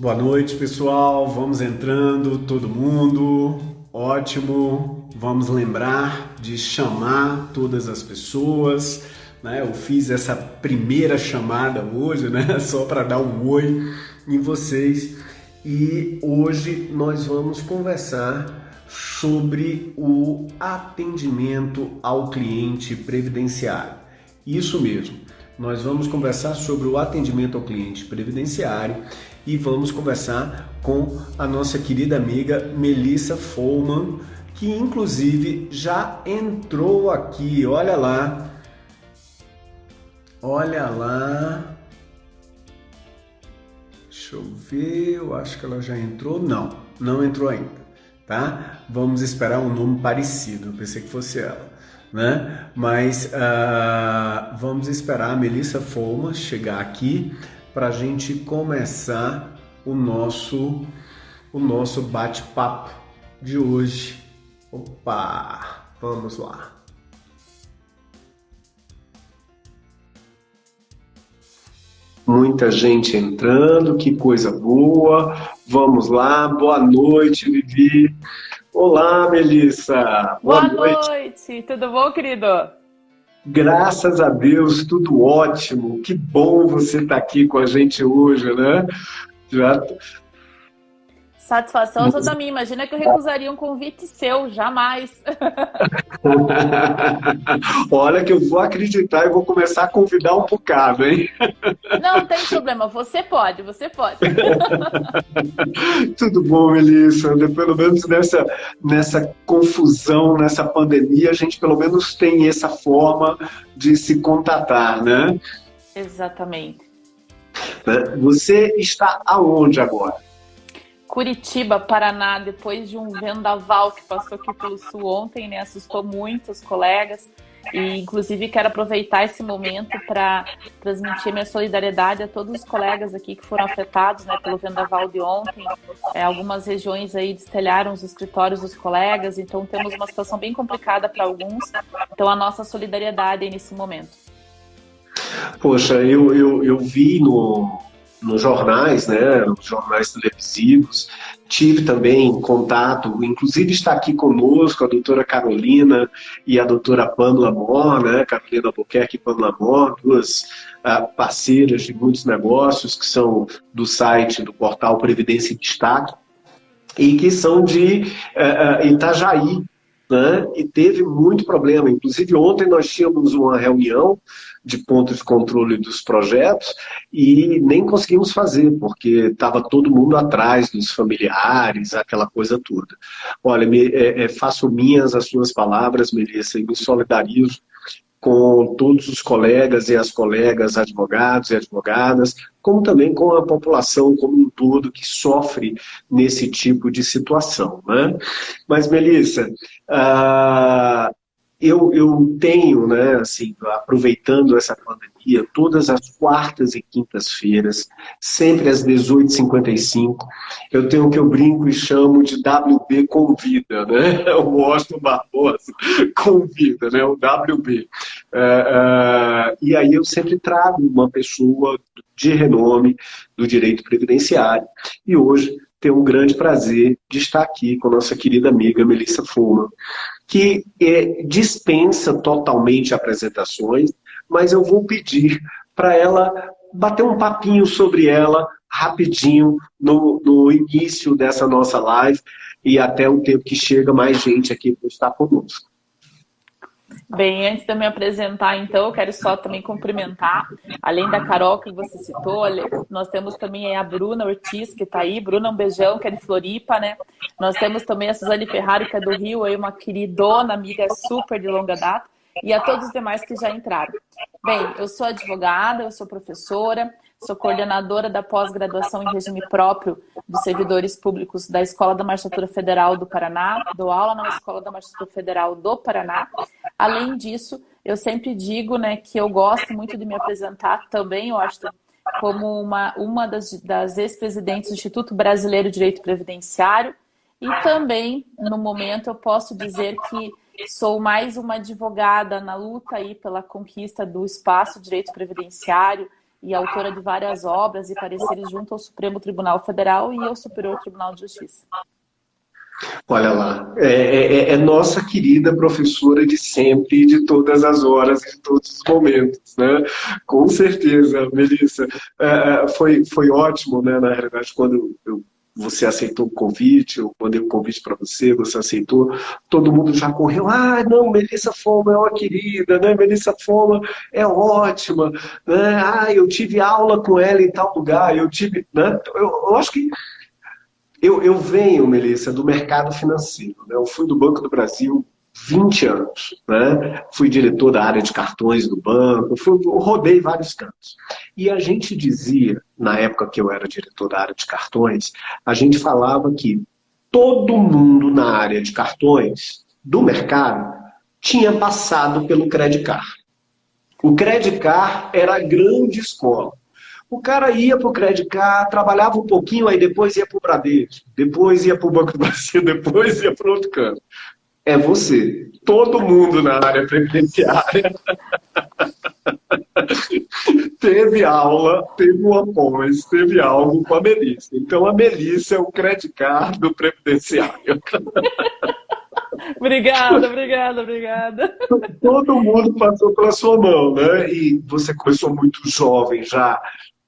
Boa noite, pessoal. Vamos entrando, todo mundo. Ótimo. Vamos lembrar de chamar todas as pessoas, né? Eu fiz essa primeira chamada hoje, né? Só para dar um oi em vocês. E hoje nós vamos conversar sobre o atendimento ao cliente previdenciário. Isso mesmo. Nós vamos conversar sobre o atendimento ao cliente previdenciário e vamos conversar com a nossa querida amiga Melissa Follman, que inclusive já entrou aqui. Olha lá. Olha lá. Deixa eu ver, eu acho que ela já entrou. Não, não entrou ainda, tá? Vamos esperar um nome parecido, eu pensei que fosse ela, né? Mas vamos esperar a Melissa Follman chegar aqui para a gente começar o nosso bate-papo de hoje. Opa, vamos lá. Muita gente entrando, que coisa boa. Vamos lá, boa noite, Vivi. Olá, Melissa. Boa Boa noite. noite, tudo bom, querido? Graças a Deus, tudo ótimo. Que bom você estar aqui com a gente hoje, né? Já... Satisfação toda minha. Imagina que eu recusaria um convite seu, jamais. Olha que eu vou acreditar e vou começar a convidar um bocado, hein? Não tem problema, você pode, você pode. Tudo bom, Melissa? Pelo menos nessa confusão, nessa pandemia, a gente pelo menos tem essa forma de se contatar, né? Exatamente. Você está aonde agora? Curitiba, Paraná, depois de um vendaval que passou aqui pelo sul ontem, né? Assustou muito os colegas. E, inclusive, quero aproveitar esse momento para transmitir minha solidariedade a todos os colegas aqui que foram afetados, né, pelo vendaval de ontem. Algumas regiões aí destelharam os escritórios dos colegas, então temos uma situação bem complicada para alguns. Então, a nossa solidariedade aí nesse momento. Poxa, eu vi nos jornais, né, nos jornais televisivos, tive também contato, inclusive está aqui conosco a doutora Carolina e a doutora Pamela Mor, né, Carolina Albuquerque e Pamela Mor, duas parceiras de muitos negócios que são do site, do portal Previdência em Destaque, e que são de Itajaí, né? E teve muito problema. Inclusive, ontem nós tínhamos uma reunião de ponto de controle dos projetos e nem conseguimos fazer, porque estava todo mundo atrás dos familiares, aquela coisa toda. Olha, faço minhas as suas palavras, Melissa, e me solidarizo com todos os colegas e as colegas advogados e advogadas, como também com a população como um todo que sofre nesse tipo de situação, né? Mas, Melissa, eu tenho, né, assim, aproveitando essa pandemia, todas as quartas e quintas-feiras, sempre às 18h55, eu tenho o que eu brinco e chamo de WB Convida, né? O Washington Barbosa convida, né? O WB. E aí eu sempre trago uma pessoa de renome do direito previdenciário. E hoje tenho um grande prazer de estar aqui com a nossa querida amiga Melissa Follman, que dispensa totalmente apresentações, mas eu vou pedir para ela bater um papinho sobre ela rapidinho no início dessa nossa live e até o tempo que chega mais gente aqui para estar conosco. Bem, antes de eu me apresentar, então, eu quero só também cumprimentar, além da Carol que você citou, nós temos também a Bruna Ortiz, que está aí. Bruna, um beijão, que é de Floripa, né? Nós temos também a Suzane Ferrari, que é do Rio, aí uma queridona, amiga super de longa data, e a todos os demais que já entraram. Bem, eu sou advogada, eu sou professora, sou coordenadora da pós-graduação em regime próprio dos servidores públicos da Escola da Magistratura Federal do Paraná, dou aula na Escola da Magistratura Federal do Paraná. Além disso, eu sempre digo, né, que eu gosto muito de me apresentar também, eu acho, como uma das ex-presidentes do Instituto Brasileiro de Direito Previdenciário, e também, no momento, eu posso dizer que sou mais uma advogada na luta aí pela conquista do espaço de direito previdenciário e autora de várias obras e pareceres junto ao Supremo Tribunal Federal e ao Superior Tribunal de Justiça. Olha lá, é nossa querida professora de sempre, de todas as horas, de todos os momentos, né? Com certeza, Melissa. Foi ótimo, né? Na realidade, quando você aceitou o convite, eu mandei o convite para você, você aceitou, todo mundo já correu, não, Melissa Foma é uma querida, né? Melissa Foma é ótima, né? Eu tive aula com ela em tal lugar, eu tive, né? Eu acho que eu venho, Melissa, do mercado financeiro, né? Eu fui do Banco do Brasil 20 anos, né? Fui diretor da área de cartões do banco, eu rodei vários cantos. E a gente dizia, na época que eu era diretor da área de cartões, a gente falava que todo mundo na área de cartões do mercado tinha passado pelo Credit Card. O Credit Card era a grande escola. O cara ia para o Credit Card, trabalhava um pouquinho, aí depois ia para o Bradesco, depois ia para o Banco do Brasil, depois ia para outro canto. É você. Todo mundo na área previdenciária teve aula, teve uma pós, teve algo com a Melissa. Então a Melissa é o Credit Card do previdenciário. Obrigada, obrigada, obrigada. Todo mundo passou pela sua mão, né? E você começou muito jovem já,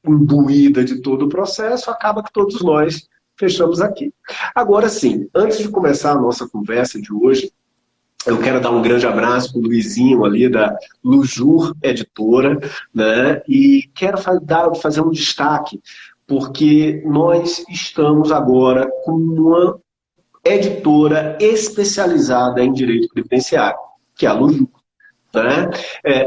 imbuída de todo o processo, acaba que todos nós fechamos aqui. Agora sim, antes de começar a nossa conversa de hoje, eu quero dar um grande abraço para o Luizinho ali da Lujur Editora, né? E quero fazer um destaque, porque nós estamos agora com uma editora especializada em direito previdenciário, que é a Lujur. Né?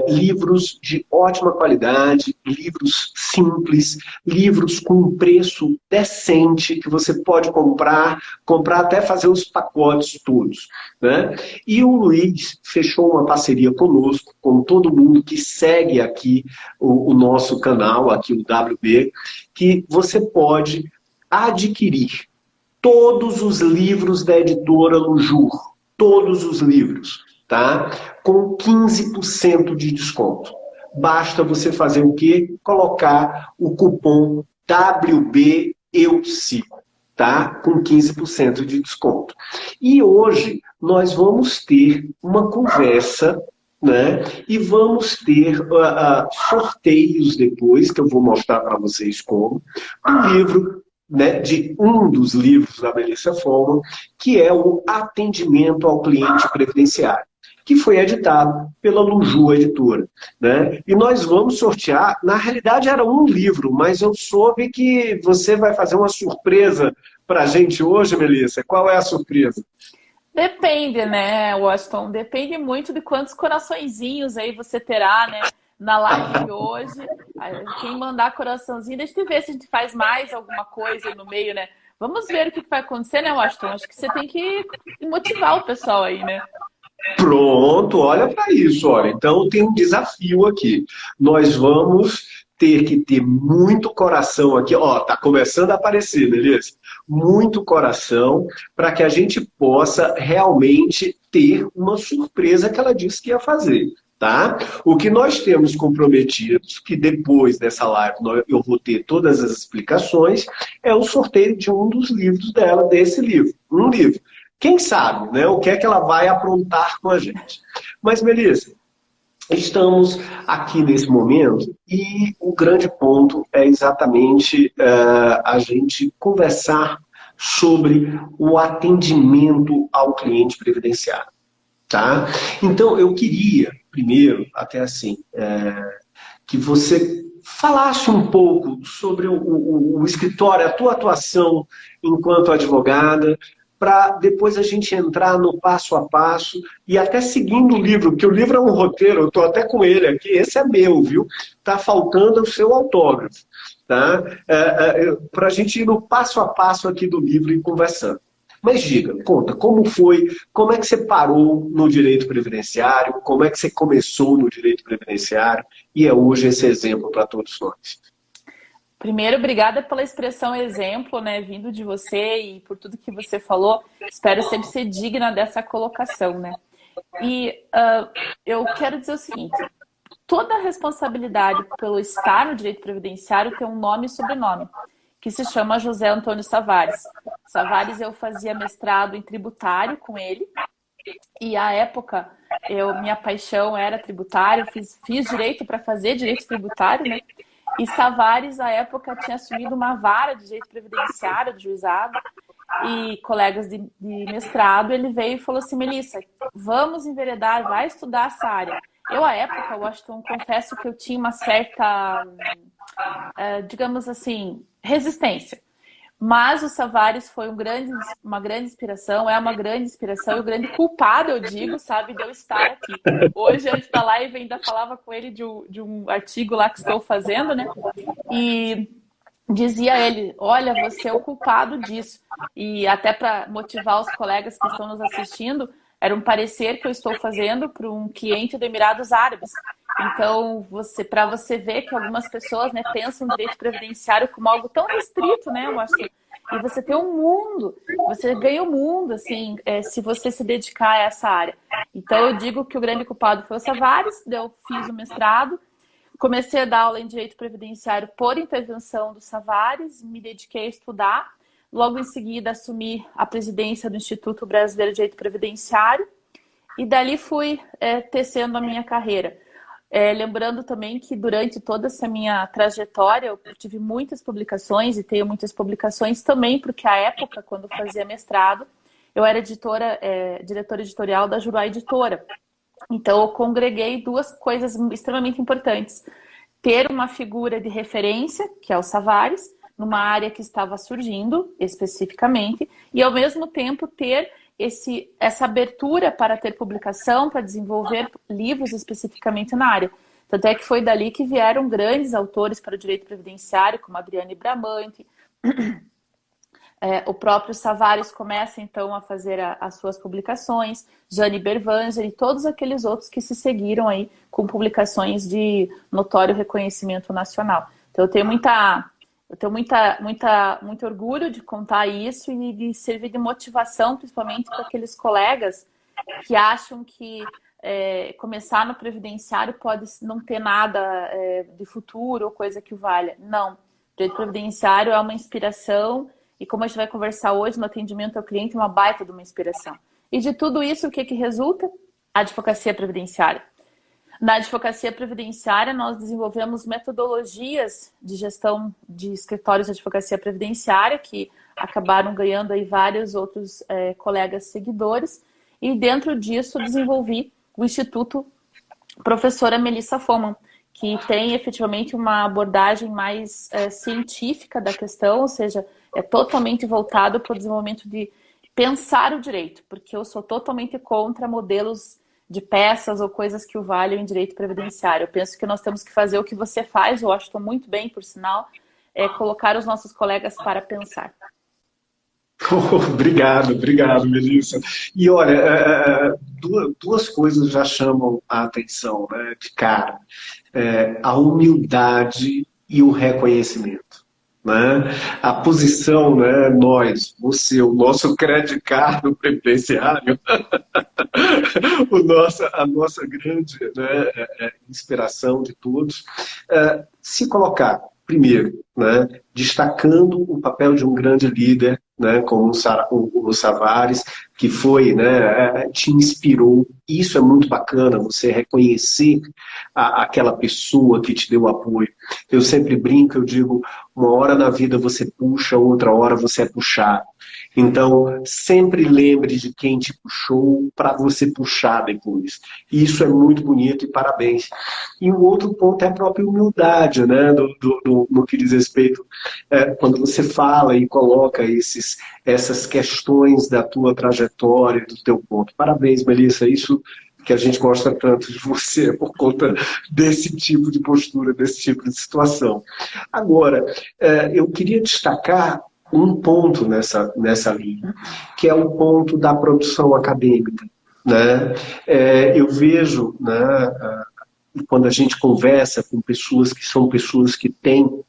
Livros de ótima qualidade, livros simples, livros com um preço decente que você pode comprar até fazer os pacotes todos. Né? E o Luiz fechou uma parceria conosco, com todo mundo que segue aqui o nosso canal, aqui o WB, que você pode adquirir todos os livros da editora Lujur, todos os livros. Tá? Com 15% de desconto. Basta você fazer o quê? Colocar o cupom WBEUSIGO, tá? Com 15% de desconto. E hoje nós vamos ter uma conversa, né? E vamos ter sorteios depois, que eu vou mostrar para vocês como, do livro, né, de um dos livros da Melissa Foma, que é o Atendimento ao Cliente Previdenciário, que foi editado pela Lujur Editora. Né? E nós vamos sortear, na realidade era um livro, mas eu soube que você vai fazer uma surpresa para a gente hoje, Melissa. Qual é a surpresa? Depende, né, Washington? Depende muito de quantos coraçõezinhos aí você terá, né? Na live de hoje. Quem mandar coraçãozinho, deixa eu ver se a gente faz mais alguma coisa aí no meio, né? Vamos ver o que vai acontecer, né, Washington? Acho que você tem que motivar o pessoal aí, né? Pronto, olha para isso, olha. Então tem um desafio aqui. Nós vamos ter que ter muito coração aqui, ó, tá começando a aparecer, beleza? Muito coração para que a gente possa realmente ter uma surpresa que ela disse que ia fazer. Tá? O que nós temos comprometidos, que depois dessa live eu vou ter todas as explicações, é o sorteio de um dos livros dela, desse livro. Um livro. Quem sabe, né? O que é que ela vai aprontar com a gente. Mas, Melissa, estamos aqui nesse momento e o grande ponto é exatamente a gente conversar sobre o atendimento ao cliente previdenciário. Tá? Então, eu queria, primeiro, até assim, que você falasse um pouco sobre o escritório, a tua atuação enquanto advogada, para depois a gente entrar no passo a passo e até seguindo o livro, porque o livro é um roteiro, eu estou até com ele aqui, esse é meu, viu? Está faltando o seu autógrafo, tá? Para a gente ir no passo a passo aqui do livro e conversando. Mas diga, conta, como foi, como é que você parou no direito previdenciário, como é que você começou no direito previdenciário e é hoje esse exemplo para todos nós. Primeiro, obrigada pela expressão exemplo, né, vindo de você e por tudo que você falou. Espero sempre ser digna dessa colocação, né? E eu quero dizer o seguinte, toda a responsabilidade pelo estar no direito previdenciário tem um nome e sobrenome, que se chama José Antônio Savares. Savares, eu fazia mestrado em tributário com ele, e à época minha paixão era tributário, fiz direito para fazer direito tributário, né? E Savares, à época, tinha assumido uma vara de direito previdenciário do juizado, e colegas de mestrado, ele veio e falou assim: Melissa, vamos enveredar, vai estudar essa área. Eu, à época, Washington, confesso que eu tinha uma certa, digamos assim, resistência. Mas o Savares foi uma grande inspiração, é uma grande inspiração e o grande culpado, eu digo, sabe, de eu estar aqui. Hoje, antes da live, ainda falava com ele de um artigo lá que estou fazendo, né? E dizia ele: olha, você é o culpado disso. E até para motivar os colegas que estão nos assistindo, era um parecer que eu estou fazendo para um cliente do Emirados Árabes. Então, para você ver que algumas pessoas, né, pensam o direito previdenciário como algo tão restrito, né, eu acho. E você tem um mundo, você ganha o mundo, assim, se você se dedicar a essa área. Então, eu digo que o grande culpado foi o Savares, eu fiz o mestrado, comecei a dar aula em direito previdenciário por intervenção do Savares, me dediquei a estudar. Logo em seguida, assumi a presidência do Instituto Brasileiro de Direito Previdenciário e dali fui tecendo a minha carreira. Lembrando também que durante toda essa minha trajetória eu tive muitas publicações e tenho muitas publicações também, porque à época, quando fazia mestrado, eu era diretora editorial da Juruá Editora. Então eu congreguei duas coisas extremamente importantes: ter uma figura de referência, que é o Savares, numa área que estava surgindo especificamente, e ao mesmo tempo ter essa abertura para ter publicação, para desenvolver livros especificamente na área. Tanto é que foi dali que vieram grandes autores para o direito previdenciário, como Adriane Bramante. O próprio Savares começa, então, a fazer as suas publicações, Jane Bervanger e todos aqueles outros que se seguiram aí com publicações de notório reconhecimento nacional. Então, eu tenho muito orgulho de contar isso e de servir de motivação, principalmente para aqueles colegas que acham que começar no previdenciário pode não ter nada de futuro ou coisa que o valha. Não. O direito previdenciário é uma inspiração e, como a gente vai conversar hoje no atendimento ao cliente, uma baita de uma inspiração. E de tudo isso, o que resulta? A advocacia previdenciária. Na advocacia previdenciária, nós desenvolvemos metodologias de gestão de escritórios de advocacia previdenciária, que acabaram ganhando aí vários outros colegas seguidores, e dentro disso desenvolvi o Instituto Professora Melissa Foman, que tem efetivamente uma abordagem mais científica da questão, ou seja, é totalmente voltado para o desenvolvimento de pensar o direito, porque eu sou totalmente contra modelos de peças ou coisas que o valham em direito previdenciário. Eu penso que nós temos que fazer o que você faz, eu acho que estou muito bem, por sinal, colocar os nossos colegas para pensar. Obrigado, Melissa. E olha, duas coisas já chamam a atenção, né, de cara. A humildade e o reconhecimento. Né? A posição, né, você, o nosso Credit Card previdenciário, a nossa grande, né, inspiração de todos, se colocar, primeiro, né, destacando o papel de um grande líder, né, como o Savares, que foi, né, te inspirou. Isso é muito bacana, você reconhecer aquela pessoa que te deu apoio. Eu sempre brinco, eu digo, uma hora na vida você puxa, outra hora você é puxado. Então, sempre lembre de quem te puxou para você puxar depois. Isso é muito bonito e parabéns. E o outro ponto é a própria humildade, né? No que diz respeito, quando você fala e coloca essas questões da tua trajetória, do teu ponto. Parabéns, Melissa, isso que a gente gosta tanto de você por conta desse tipo de postura, desse tipo de situação. Agora, eu queria destacar um ponto nessa linha, que é o ponto da produção acadêmica. Né? Eu vejo, né, quando a gente conversa com pessoas que são pessoas que têm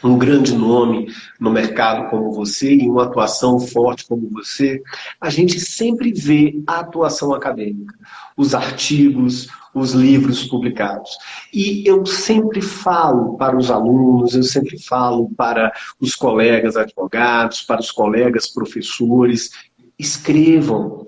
um grande nome no mercado como você e uma atuação forte como você, a gente sempre vê a atuação acadêmica, os artigos, os livros publicados. E eu sempre falo para os alunos, eu sempre falo para os colegas advogados, para os colegas professores, escrevam,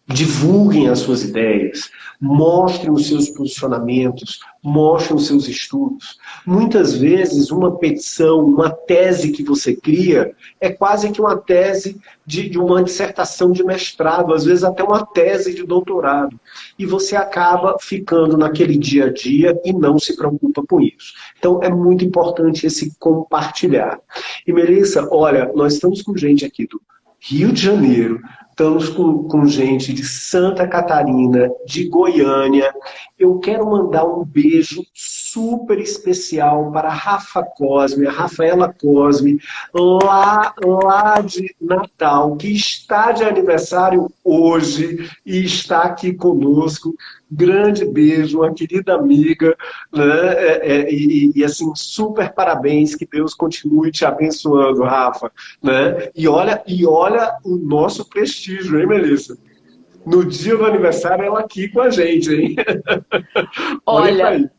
divulguem as suas ideias, mostrem os seus posicionamentos, mostrem os seus estudos. Muitas vezes, uma petição, uma tese que você cria, é quase que uma tese de uma dissertação de mestrado, às vezes até uma tese de doutorado. E você acaba ficando naquele dia a dia e não se preocupa com isso. Então, é muito importante esse compartilhar. E, Melissa, olha, nós estamos com gente aqui do Rio de Janeiro, estamos com gente de Santa Catarina, de Goiânia. Eu quero mandar um beijo super especial para a Rafa Cosme, a Rafaela Cosme, lá de Natal, que está de aniversário hoje e está aqui conosco. Grande beijo, uma querida amiga, né? E assim, super parabéns, que Deus continue te abençoando, Rafa, né? E olha o nosso prestígio, hein, Melissa? No dia do aniversário, ela aqui com a gente, hein? Olha pra aí.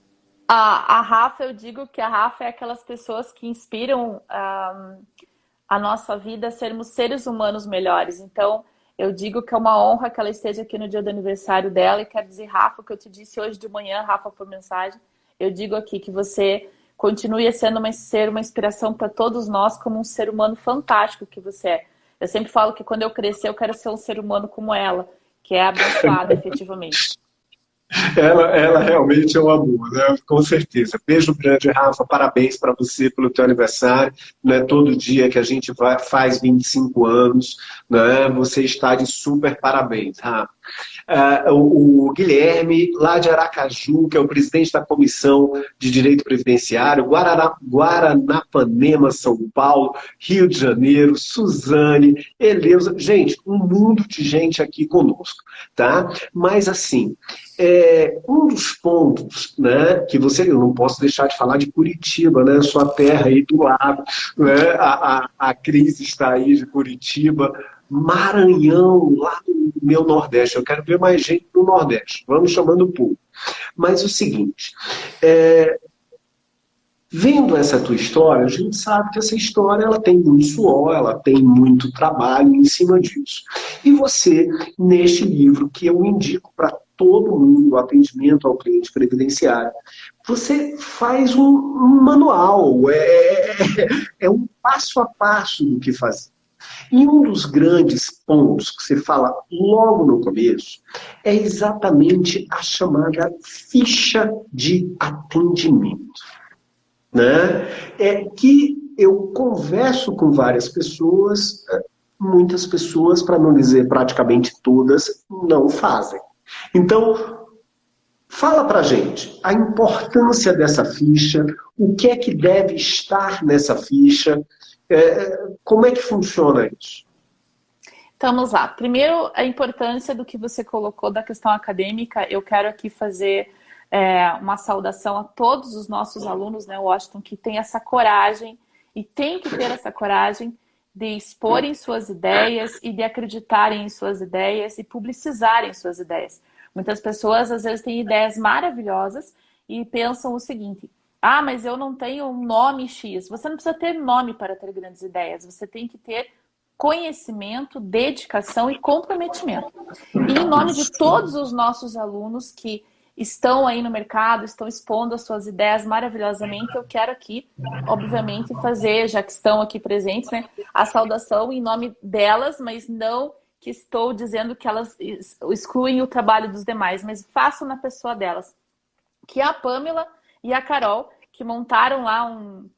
A Rafa, eu digo que a Rafa é aquelas pessoas que inspiram a nossa vida a sermos seres humanos melhores. Então, eu digo que é uma honra que ela esteja aqui no dia do aniversário dela. E quero dizer, Rafa, o que eu te disse hoje de manhã, Rafa, por mensagem. Eu digo aqui que você continue sendo ser uma inspiração para todos nós, como um ser humano fantástico que você é. Eu sempre falo que quando eu crescer, eu quero ser um ser humano como ela, que é abençoada, efetivamente. Ela realmente é um amor, né? Com certeza. Beijo grande, Rafa. Parabéns para você pelo teu aniversário. Né? Todo dia que a gente faz 25 anos, né? Você está de super parabéns, Rafa. O Guilherme, lá de Aracaju, que é o presidente da Comissão de Direito Previdenciário, Guaranapanema, São Paulo, Rio de Janeiro, Suzane, Eleusa. Gente, um mundo de gente aqui conosco, tá? Mas, assim, um dos pontos, né, que eu não posso deixar de falar de Curitiba, né, sua terra aí do lado, né, a Cris está aí de Curitiba, Maranhão, lá no meu Nordeste, eu quero ver mais gente no Nordeste, vamos chamando o povo. Mas o seguinte, vendo essa tua história, a gente sabe que essa história ela tem muito suor, ela tem muito trabalho em cima disso. E você, neste livro, que eu indico para todo mundo, o atendimento ao cliente previdenciário, você faz um manual, é um passo a passo do que fazer. E um dos grandes pontos que você fala logo no começo é exatamente a chamada ficha de atendimento. Né? É que eu converso com várias pessoas, muitas pessoas, para não dizer praticamente todas, não fazem. Então, fala pra gente a importância dessa ficha, o que é que deve estar nessa ficha, como é que funciona isso? Então, vamos lá. Primeiro, a importância do que você colocou da questão acadêmica. Eu quero aqui fazer uma saudação a todos os nossos alunos, né, Washington, que tem essa coragem, e tem que ter essa coragem de exporem suas ideias e de acreditarem em suas ideias e publicizarem suas ideias. Muitas pessoas, às vezes, têm ideias maravilhosas e pensam o seguinte: ah, mas eu não tenho um nome X. Você não precisa ter nome para ter grandes ideias. Você tem que ter conhecimento, dedicação e comprometimento. E em nome de todos os nossos alunos que estão aí no mercado, estão expondo as suas ideias maravilhosamente, eu quero aqui, obviamente, fazer, já que estão aqui presentes, né, a saudação em nome delas, mas não que estou dizendo que elas excluem o trabalho dos demais, mas faço na pessoa delas. Que é a Pamela e a Carol, que montaram lá um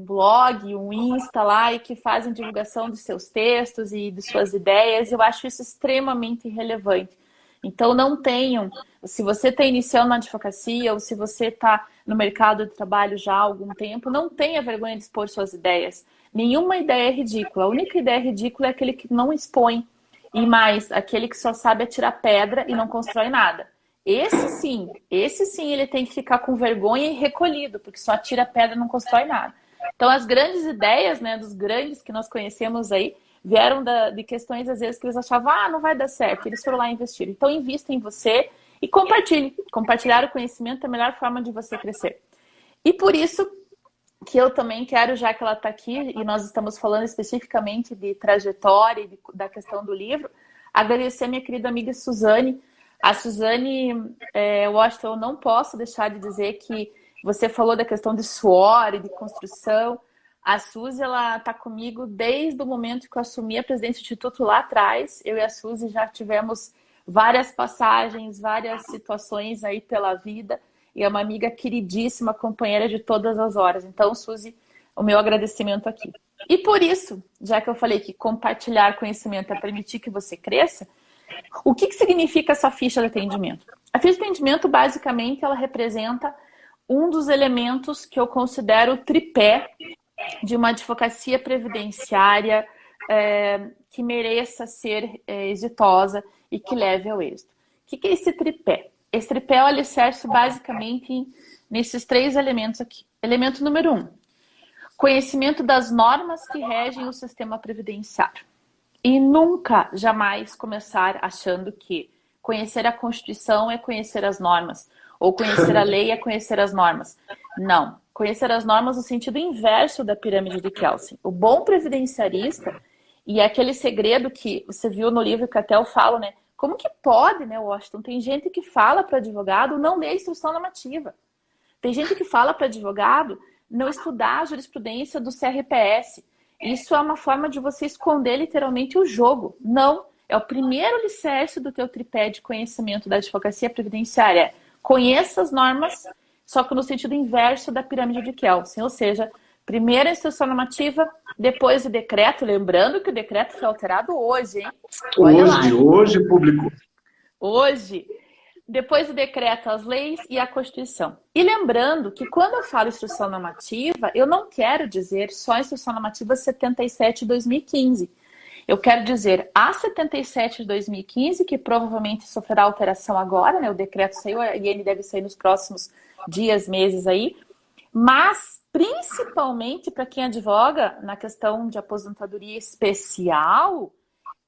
blog, um Insta lá, e que fazem divulgação dos seus textos e de suas ideias. Eu acho isso extremamente relevante. Então, não tenham, se você está iniciando na advocacia ou se você está no mercado de trabalho já há algum tempo, não tenha vergonha de expor suas ideias. Nenhuma ideia é ridícula. A única ideia ridícula é aquele que não expõe. E mais, aquele que só sabe atirar pedra e não constrói nada. Esse sim, ele tem que ficar com vergonha e recolhido, porque só atira pedra e não constrói nada. Então, as grandes ideias, né, dos grandes que nós conhecemos aí, vieram de questões, às vezes, que eles achavam, não vai dar certo. Eles foram lá investir. Então, invista em você e compartilhe. Compartilhar o conhecimento é a melhor forma de você crescer. E por isso que eu também quero, já que ela está aqui, e nós estamos falando especificamente de trajetória e da questão do livro, agradecer a minha querida amiga Suzane. A Suzane, Washington, eu não posso deixar de dizer que você falou da questão de suor e de construção. A Suzy, ela está comigo desde o momento que eu assumi a presidência do Instituto lá atrás. Eu e a Suzy já tivemos várias passagens, várias situações aí pela vida. E é uma amiga queridíssima, companheira de todas as horas. Então, Suzy, o meu agradecimento aqui. E por isso, já que eu falei que compartilhar conhecimento é permitir que você cresça, o que significa essa ficha de atendimento? A ficha de atendimento, basicamente, ela representa um dos elementos que eu considero o tripé de uma advocacia previdenciária que mereça ser exitosa e que leve ao êxito. O que é esse tripé? Esse tripé é o alicerce basicamente nesses 3 elementos aqui. Elemento número 1, conhecimento das normas que regem o sistema previdenciário. E nunca, jamais começar achando que conhecer a Constituição é conhecer as normas, ou conhecer a lei é conhecer as normas. Não. Conhecer as normas no sentido inverso da pirâmide de Kelsen. O bom previdenciarista, e é aquele segredo que você viu no livro que até eu falo, né? Como que pode, né, Washington? Tem gente que fala para advogado não ler a instrução normativa. Tem gente que fala para advogado não estudar a jurisprudência do CRPS. Isso é uma forma de você esconder literalmente o jogo. Não. É o primeiro alicerce do teu tripé de conhecimento da advocacia previdenciária. Conheça as normas, só que no sentido inverso da pirâmide de Kelsen. Ou seja, primeiro a instrução normativa, depois o decreto. Lembrando que o decreto foi alterado hoje, hein? Olha lá. Hoje publicou. Hoje. Depois o decreto, as leis e a Constituição. E lembrando que quando eu falo instrução normativa, eu não quero dizer só a instrução normativa 77 de 2015. Eu quero dizer a 77 de 2015, que provavelmente sofrerá alteração agora, né? O decreto saiu e ele deve sair nos próximos dias, meses aí. Mas, principalmente para quem advoga na questão de aposentadoria especial,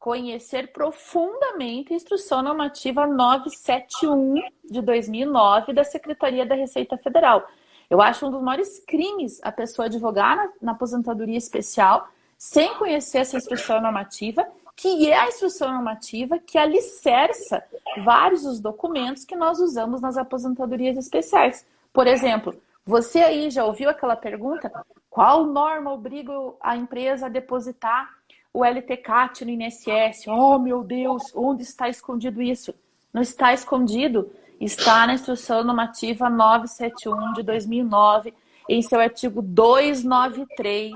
conhecer profundamente a Instrução Normativa 971 de 2009 da Secretaria da Receita Federal. Eu acho um dos maiores crimes a pessoa advogar na aposentadoria especial sem conhecer essa Instrução Normativa, que é a Instrução Normativa que alicerça vários dos documentos que nós usamos nas aposentadorias especiais. Por exemplo, você aí já ouviu aquela pergunta? Qual norma obriga a empresa a depositar o LTCAT no INSS? Oh, meu Deus, onde está escondido isso? Não está escondido, está na Instrução Normativa 971 de 2009, em seu artigo 293,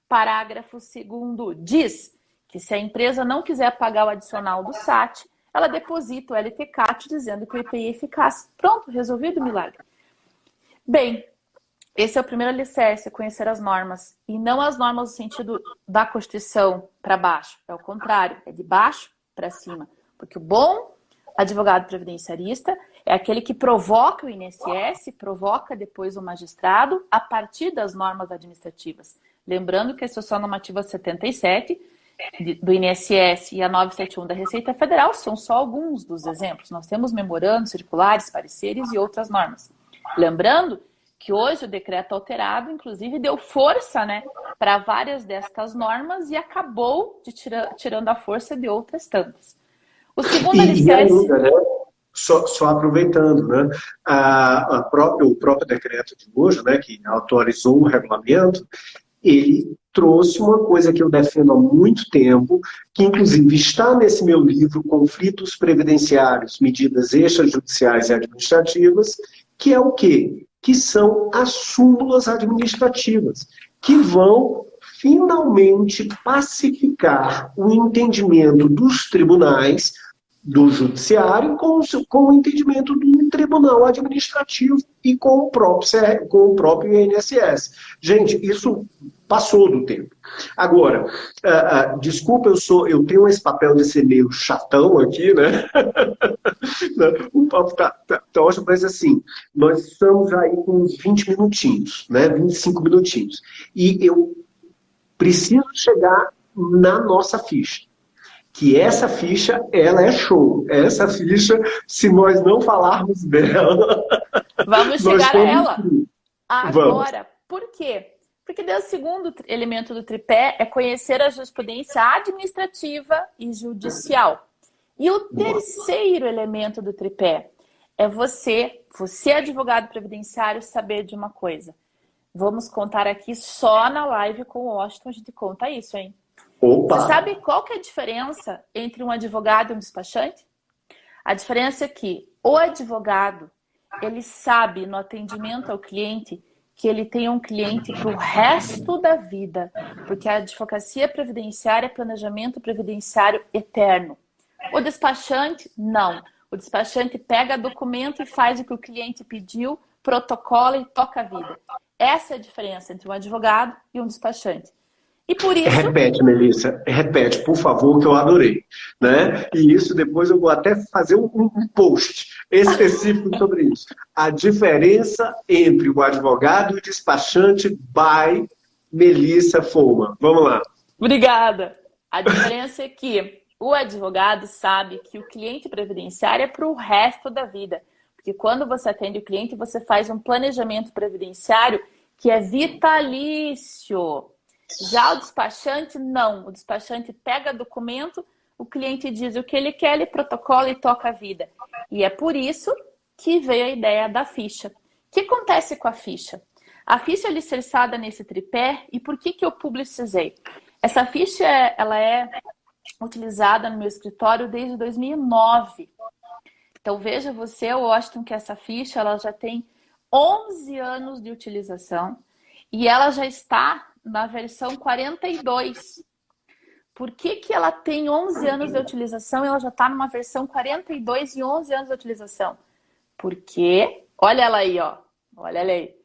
parágrafo 2º, diz que se a empresa não quiser pagar o adicional do SAT, ela deposita o LTCAT dizendo que o IPI é eficaz. Pronto, resolvido o milagre. Bem, esse é o primeiro alicerce, conhecer as normas. E não as normas no sentido da Constituição para baixo. É o contrário, é de baixo para cima. Porque o bom advogado previdenciarista é aquele que provoca o INSS, provoca depois o magistrado a partir das normas administrativas. Lembrando que a Instrução Normativa 77 do INSS e a 971 da Receita Federal são só alguns dos exemplos. Nós temos memorandos, circulares, pareceres e outras normas. Lembrando que hoje o decreto alterado, inclusive, deu força, né, para várias destas normas e acabou tirando a força de outras tantas. O segundo alicerce... ainda, né, só aproveitando, né, o próprio decreto de hoje, né, que atualizou o regulamento, ele trouxe uma coisa que eu defendo há muito tempo, que inclusive está nesse meu livro, Conflitos Previdenciários, Medidas Extrajudiciais e Administrativas, que é o quê? Que são as súmulas administrativas, que vão finalmente pacificar o entendimento dos tribunais, do judiciário, com o entendimento do tribunal administrativo e com o próprio INSS. Gente, isso passou do tempo. Agora, desculpa, eu tenho esse papel de ser meio chatão aqui, né? O papo tá ótimo, mas assim, nós estamos aí com uns 20 minutinhos, né? 25 minutinhos. E eu preciso chegar na nossa ficha. Que essa ficha, ela é show. Essa ficha, se nós não falarmos dela... Vamos chegar a ela Vamos. agora. Por quê? Porque daí o segundo elemento do tripé é conhecer a jurisprudência administrativa e judicial. E o terceiro elemento do tripé é você advogado previdenciário, saber de uma coisa. Vamos contar aqui só na live com o Washington, a gente conta isso, hein? Opa. Você sabe qual que é a diferença entre um advogado e um despachante? A diferença é que o advogado, ele sabe no atendimento ao cliente que ele tem um cliente para o resto da vida, porque a advocacia previdenciária é planejamento previdenciário eterno. O despachante, não. O despachante pega documento e faz o que o cliente pediu, protocola e toca a vida. Essa é a diferença entre um advogado e um despachante. E por isso... Repete, Melissa, repete, por favor, que eu adorei. Né? E isso depois eu vou até fazer um post específico sobre isso. A diferença entre o advogado e o despachante by Melissa Foma. Vamos lá. Obrigada. A diferença é que o advogado sabe que o cliente previdenciário é para o resto da vida. Porque quando você atende o cliente, você faz um planejamento previdenciário que é vitalício. Já o despachante, não. O despachante pega documento, o cliente diz o que ele quer, ele protocola e toca a vida. E é por isso que veio a ideia da ficha. O que acontece com a ficha? A ficha é alicerçada nesse tripé, e por que eu publicizei? Essa ficha ela é utilizada no meu escritório desde 2009. Então veja você, Washington, que essa ficha ela já tem 11 anos de utilização e ela já está na versão 42. Por que ela tem 11 anos de utilização e ela já está numa versão 42 e 11 anos de utilização? Porque, olha ela aí, ó. Olha ela aí.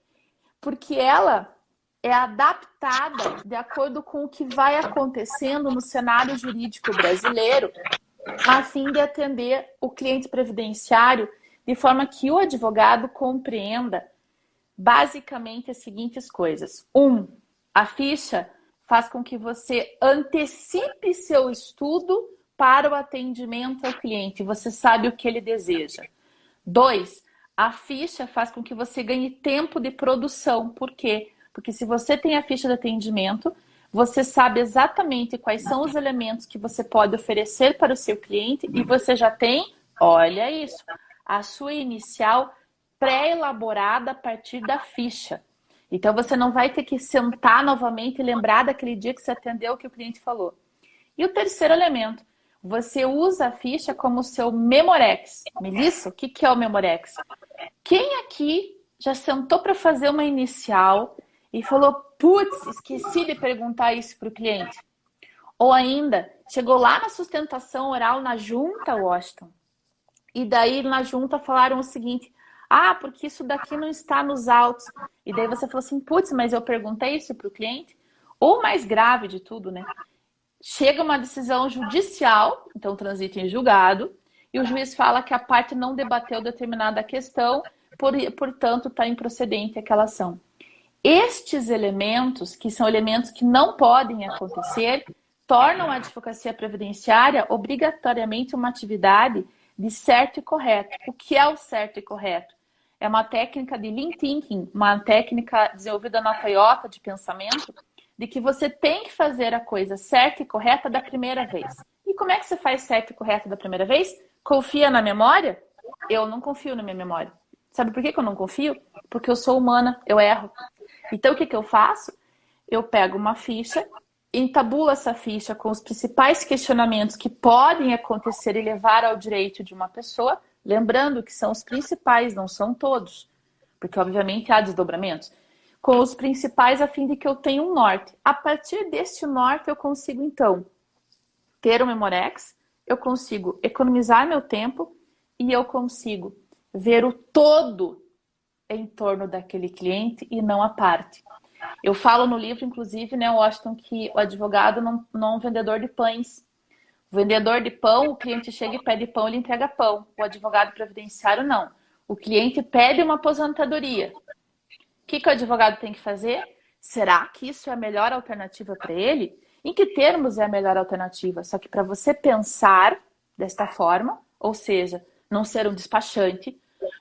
Porque ela é adaptada de acordo com o que vai acontecendo no cenário jurídico brasileiro, a fim de atender o cliente previdenciário de forma que o advogado compreenda basicamente as seguintes coisas. A ficha faz com que você antecipe seu estudo para o atendimento ao cliente. Você sabe o que ele deseja. 2, a ficha faz com que você ganhe tempo de produção. Por quê? Porque se você tem a ficha de atendimento, você sabe exatamente quais são os elementos que você pode oferecer para o seu cliente e você já tem, olha isso, a sua inicial pré-elaborada a partir da ficha. Então, você não vai ter que sentar novamente e lembrar daquele dia que você atendeu o que o cliente falou. E o terceiro elemento, você usa a ficha como seu Memorex. Melissa, o que é o Memorex? Quem aqui já sentou para fazer uma inicial e falou, putz, esqueci de perguntar isso para o cliente? Ou ainda, chegou lá na sustentação oral na junta, Washington, e daí na junta falaram o seguinte... porque isso daqui não está nos autos. E daí você falou assim, putz, mas eu perguntei isso para o cliente? Ou mais grave de tudo, né? Chega uma decisão judicial, então transita em julgado, e o juiz fala que a parte não debateu determinada questão, portanto está improcedente aquela ação. Estes elementos, que são elementos que não podem acontecer, tornam a advocacia previdenciária obrigatoriamente uma atividade de certo e correto. O que é o certo e correto? É uma técnica de Lean Thinking, uma técnica desenvolvida na Toyota de pensamento, de que você tem que fazer a coisa certa e correta da primeira vez. E como é que você faz certo e correto da primeira vez? Confia na memória? Eu não confio na minha memória. Sabe por que eu não confio? Porque eu sou humana, eu erro. Então o que eu faço? Eu pego uma ficha, entabulo essa ficha com os principais questionamentos que podem acontecer e levar ao direito de uma pessoa, lembrando que são os principais, não são todos, porque obviamente há desdobramentos, com os principais a fim de que eu tenha um norte. A partir deste norte eu consigo então ter um Memorex, eu consigo economizar meu tempo e eu consigo ver o todo em torno daquele cliente e não a parte. Eu falo no livro, inclusive, né, Washington, que o advogado não é um vendedor de pães. O vendedor de pão, o cliente chega e pede pão, ele entrega pão. O advogado previdenciário, não. O cliente pede uma aposentadoria. O que o advogado tem que fazer? Será que isso é a melhor alternativa para ele? Em que termos é a melhor alternativa? Só que para você pensar desta forma, ou seja, não ser um despachante,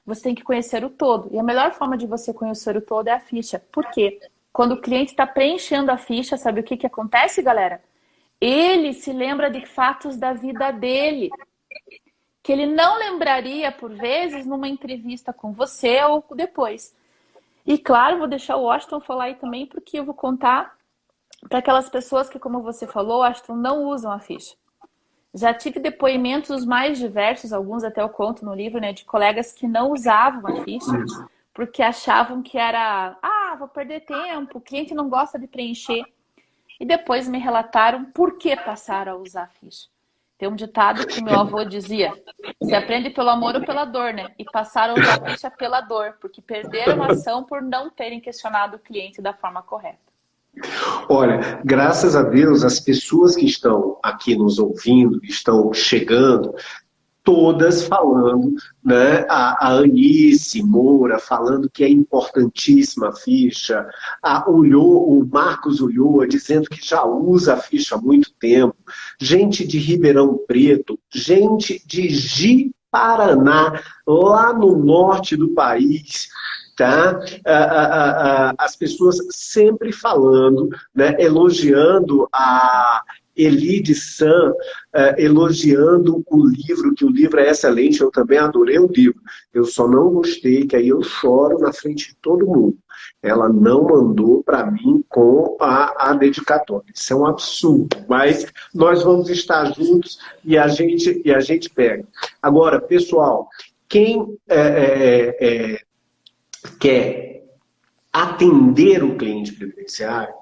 você tem que conhecer o todo. E a melhor forma de você conhecer o todo é a ficha. Por quê? Quando o cliente está preenchendo a ficha, sabe o que acontece, galera? Ele se lembra de fatos da vida dele, que ele não lembraria, por vezes, numa entrevista com você ou depois. E, claro, vou deixar o Washington falar aí também, porque eu vou contar para aquelas pessoas que, como você falou, Washington, não usam a ficha. Já tive depoimentos os mais diversos, alguns até eu conto no livro, né, de colegas que não usavam a ficha, porque achavam que era, vou perder tempo, o cliente não gosta de preencher. E depois me relataram por que passaram a usar a ficha. Tem um ditado que meu avô dizia: se aprende pelo amor ou pela dor, né? E passaram a usar a ficha pela dor, porque perderam a ação por não terem questionado o cliente da forma correta. Olha, graças a Deus, as pessoas que estão aqui nos ouvindo, estão chegando, todas falando, né? A Anice Moura falando que é importantíssima a ficha, o Marcos Ulloa dizendo que já usa a ficha há muito tempo, gente de Ribeirão Preto, gente de Ji-Paraná, lá no norte do país, tá? As pessoas sempre falando, né? Elogiando a Elide San, elogiando o livro, que o livro é excelente, eu também adorei o livro. Eu só não gostei, que aí eu choro na frente de todo mundo. Ela não mandou para mim com a dedicatória. Isso é um absurdo, mas nós vamos estar juntos e a gente pega. Agora, pessoal, quem quer atender o cliente previdenciário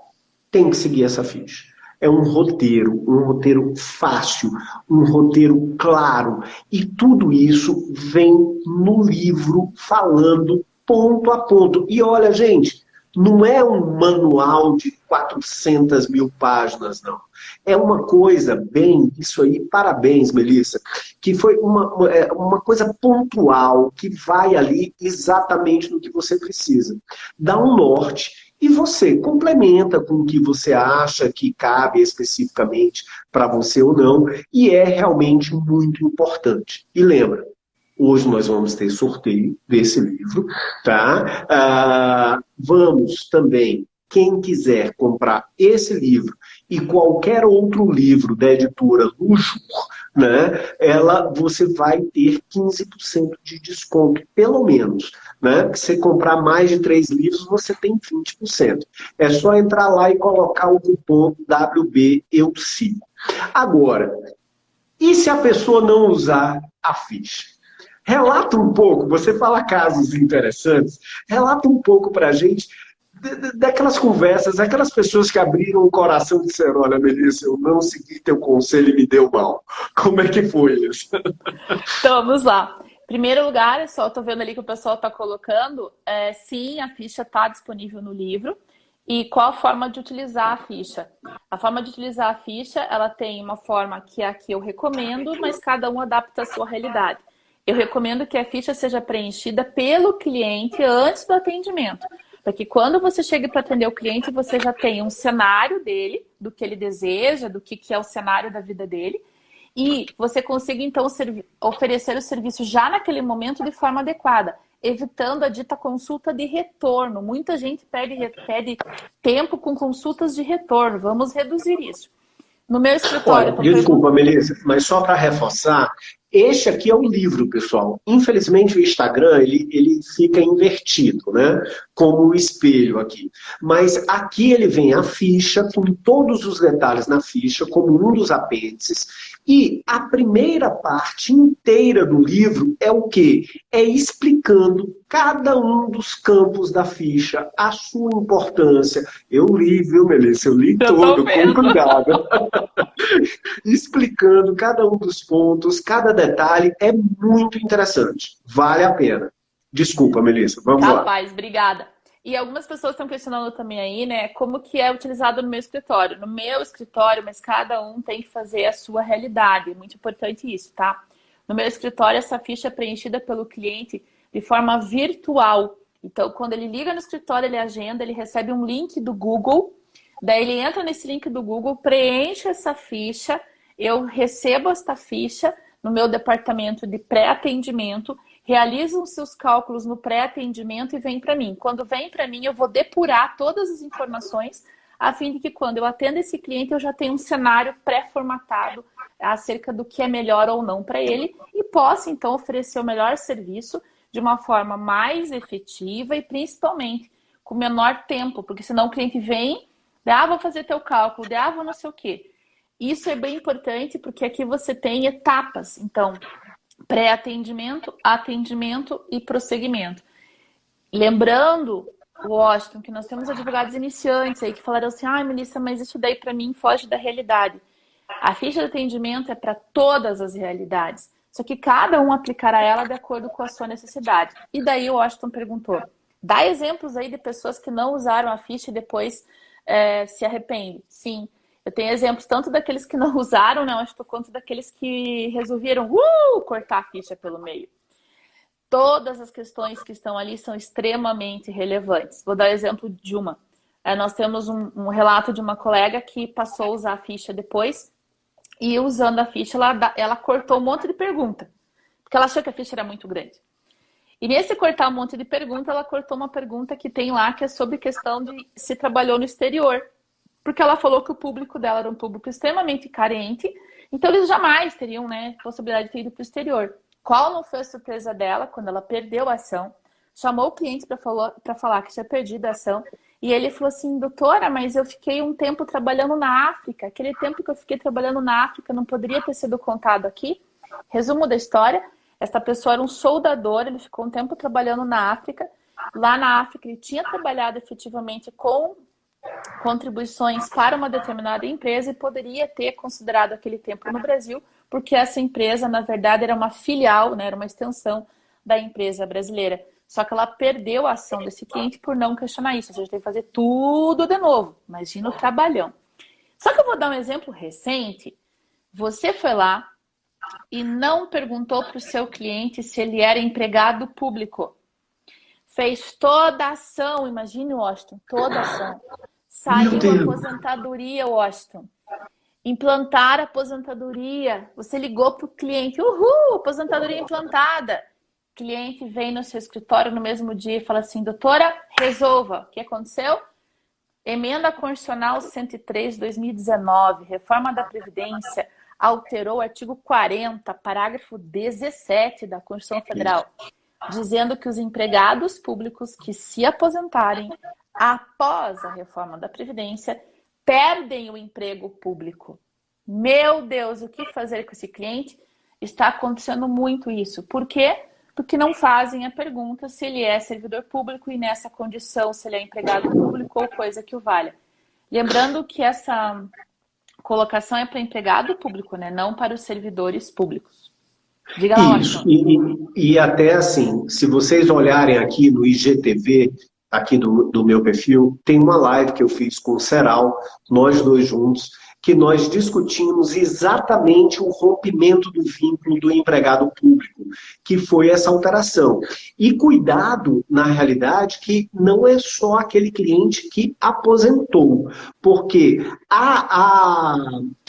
tem que seguir essa ficha. É um roteiro fácil, um roteiro claro. E tudo isso vem no livro falando ponto a ponto. E olha, gente, não é um manual de 400 mil páginas, não. É uma coisa isso aí, parabéns, Melissa, que foi uma coisa pontual, que vai ali exatamente no que você precisa. Dá um norte. E você complementa com o que você acha que cabe especificamente para você ou não, e é realmente muito importante. E lembra, hoje nós vamos ter sorteio desse livro, tá? Vamos também, quem quiser comprar esse livro e qualquer outro livro da editora Luxor, né, você vai ter 15% de desconto, pelo menos. Né? Se você comprar mais de 3 livros, você tem 20%. É só entrar lá e colocar o cupom WBEUSIGO. Agora, e se a pessoa não usar a ficha? Relata um pouco, você fala casos interessantes, relata um pouco para a gente daquelas conversas, aquelas pessoas que abriram o coração e disseram: olha, Melissa, eu não segui teu conselho e me deu mal. Como é que foi isso? Então, vamos lá. Em primeiro lugar, estou vendo ali que o pessoal está colocando, sim, a ficha está disponível no livro. E qual a forma de utilizar a ficha? A forma de utilizar a ficha, ela tem uma forma que é a que eu recomendo, mas cada um adapta a sua realidade. Eu recomendo que a ficha seja preenchida pelo cliente antes do atendimento. Para que quando você chegue para atender o cliente, você já tenha um cenário dele, do que ele deseja, do que é o cenário da vida dele. E você consiga, então, oferecer o serviço já naquele momento de forma adequada, evitando a dita consulta de retorno. Muita gente pede tempo com consultas de retorno. Vamos reduzir isso. No meu escritório... Olha, desculpa, Melissa, mas só para reforçar, este aqui é o livro, pessoal. Infelizmente, o Instagram, ele fica invertido, né? Como o espelho aqui. Mas aqui ele vem a ficha, com todos os detalhes na ficha, como um dos apêndices. E a primeira parte inteira do livro é o quê? É explicando cada um dos campos da ficha, a sua importância. Eu li, viu, Melissa? Eu li todo, com cuidado. Explicando cada um dos pontos, cada detalhe, é muito interessante. Vale a pena. Desculpa, Melissa, vamos lá. Rapaz, obrigada. E algumas pessoas estão questionando também aí, né, como que é utilizado no meu escritório. No meu escritório, mas cada um tem que fazer a sua realidade. É muito importante isso, tá? No meu escritório, essa ficha é preenchida pelo cliente de forma virtual. Então, quando ele liga no escritório, ele agenda, ele recebe um link do Google, daí ele entra nesse link do Google, preenche essa ficha, eu recebo esta ficha no meu departamento de pré-atendimento, realizam seus cálculos no pré-atendimento e vem para mim. Quando vem para mim, eu vou depurar todas as informações, a fim de que quando eu atendo esse cliente, eu já tenho um cenário pré-formatado acerca do que é melhor ou não para ele e possa, então, oferecer o melhor serviço de uma forma mais efetiva e, principalmente, com menor tempo, porque senão o cliente vem, vou fazer teu cálculo, vou não sei o quê. Isso é bem importante porque aqui você tem etapas, então, pré-atendimento, atendimento e prosseguimento. Lembrando, Washington, que nós temos advogados iniciantes aí que falaram assim, Melissa, mas isso daí para mim foge da realidade. A ficha de atendimento é para todas as realidades, só que cada um aplicará ela de acordo com a sua necessidade. E daí o Washington perguntou, dá exemplos aí de pessoas que não usaram a ficha e depois se arrependem. Sim. Eu tenho exemplos tanto daqueles que não usaram, né, quanto daqueles que resolveram cortar a ficha pelo meio. Todas as questões que estão ali são extremamente relevantes. Vou dar o exemplo de uma. Nós temos um relato de uma colega que passou a usar a ficha depois e usando a ficha ela cortou um monte de pergunta, porque ela achou que a ficha era muito grande. E nesse cortar um monte de pergunta, ela cortou uma pergunta que tem lá que é sobre questão de se trabalhou no exterior. Porque ela falou que o público dela era um público extremamente carente, então eles jamais teriam, né, possibilidade de ter ido para o exterior. Qual não foi a surpresa dela quando ela perdeu a ação? Chamou o cliente para falar que tinha perdido a ação, e ele falou assim, doutora, mas eu fiquei um tempo trabalhando na África, aquele tempo que eu fiquei trabalhando na África não poderia ter sido contado aqui? Resumo da história, essa pessoa era um soldador, ele ficou um tempo trabalhando na África, lá na África ele tinha trabalhado efetivamente com contribuições para uma determinada empresa e poderia ter considerado aquele tempo no Brasil, porque essa empresa, na verdade, era uma filial, né, era uma extensão da empresa brasileira. Só que ela perdeu a ação desse cliente por não questionar isso. A gente tem que fazer tudo de novo. Imagina o trabalhão. Só que eu vou dar um exemplo recente. Você foi lá e não perguntou para o seu cliente se ele era empregado público. Fez toda a ação, imagine, Washington, toda a ação. Saiu a aposentadoria, Washington. Implantar a aposentadoria. Você ligou para o cliente. Aposentadoria implantada. O cliente vem no seu escritório no mesmo dia e fala assim, doutora, resolva. O que aconteceu? Emenda Constitucional 103 de 2019, reforma da Previdência, alterou o artigo 40, parágrafo 17 da Constituição Federal, dizendo que os empregados públicos que se aposentarem após a reforma da Previdência perdem o emprego público. Meu Deus, o que fazer com esse cliente? Está acontecendo muito isso. Por quê? Porque não fazem a pergunta se ele é servidor público e nessa condição, se ele é empregado público ou coisa que o valha. Lembrando que essa colocação é para empregado público, né? Não para os servidores públicos. Diga lá, isso. E até assim, se vocês olharem aqui no IGTV, aqui do meu perfil, tem uma live que eu fiz com o Seral, nós dois juntos, que nós discutimos exatamente o rompimento do vínculo do empregado público, que foi essa alteração. E cuidado, na realidade, que não é só aquele cliente que aposentou, porque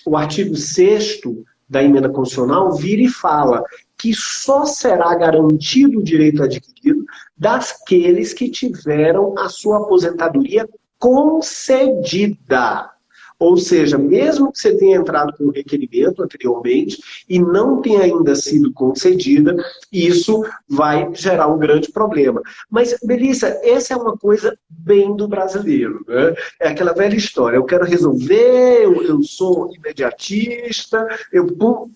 o artigo 6º da emenda constitucional vira e fala que só será garantido o direito adquirido daqueles que tiveram a sua aposentadoria concedida. Ou seja, mesmo que você tenha entrado com o requerimento anteriormente e não tenha ainda sido concedida, isso vai gerar um grande problema. Mas, Melissa, essa é uma coisa bem do brasileiro, né? É aquela velha história, eu quero resolver, eu sou imediatista, eu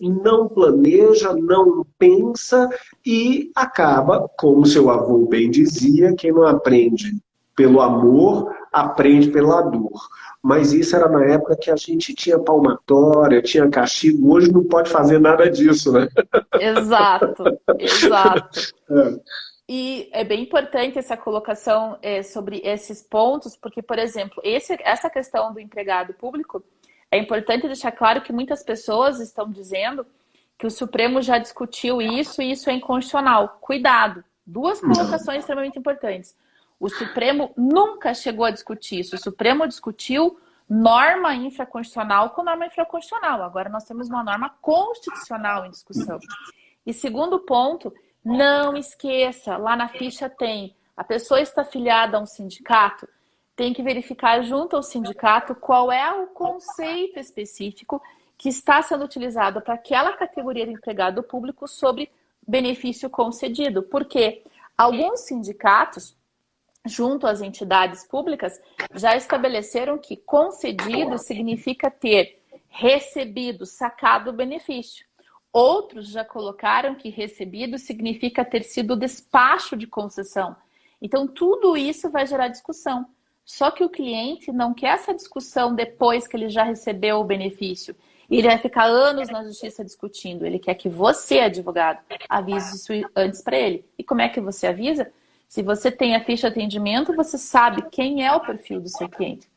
não planeja, não pensa e acaba, como seu avô bem dizia, quem não aprende pelo amor, aprende pela dor. Mas isso era na época que a gente tinha palmatória, tinha castigo. Hoje não pode fazer nada disso, né? Exato, exato. E é bem importante essa colocação sobre esses pontos, porque, por exemplo, essa questão do empregado público, é importante deixar claro que muitas pessoas estão dizendo que o Supremo já discutiu isso e isso é inconstitucional. Cuidado! Duas colocações extremamente importantes. O Supremo nunca chegou a discutir isso. O Supremo discutiu norma infraconstitucional com norma infraconstitucional. Agora nós temos uma norma constitucional em discussão. E segundo ponto, não esqueça, lá na ficha tem, a pessoa está afiliada a um sindicato, tem que verificar junto ao sindicato qual é o conceito específico que está sendo utilizado para aquela categoria de empregado público sobre benefício concedido. Porque alguns sindicatos, junto às entidades públicas, já estabeleceram que concedido significa ter recebido, sacado o benefício. Outros já colocaram que recebido significa ter sido despacho de concessão. Então, tudo isso vai gerar discussão. Só que o cliente não quer essa discussão depois que ele já recebeu o benefício. E ele vai ficar anos na justiça discutindo. Ele quer que você, advogado, avise isso antes para ele. E como é que você avisa? Se você tem a ficha de atendimento, você sabe quem é o perfil do seu cliente.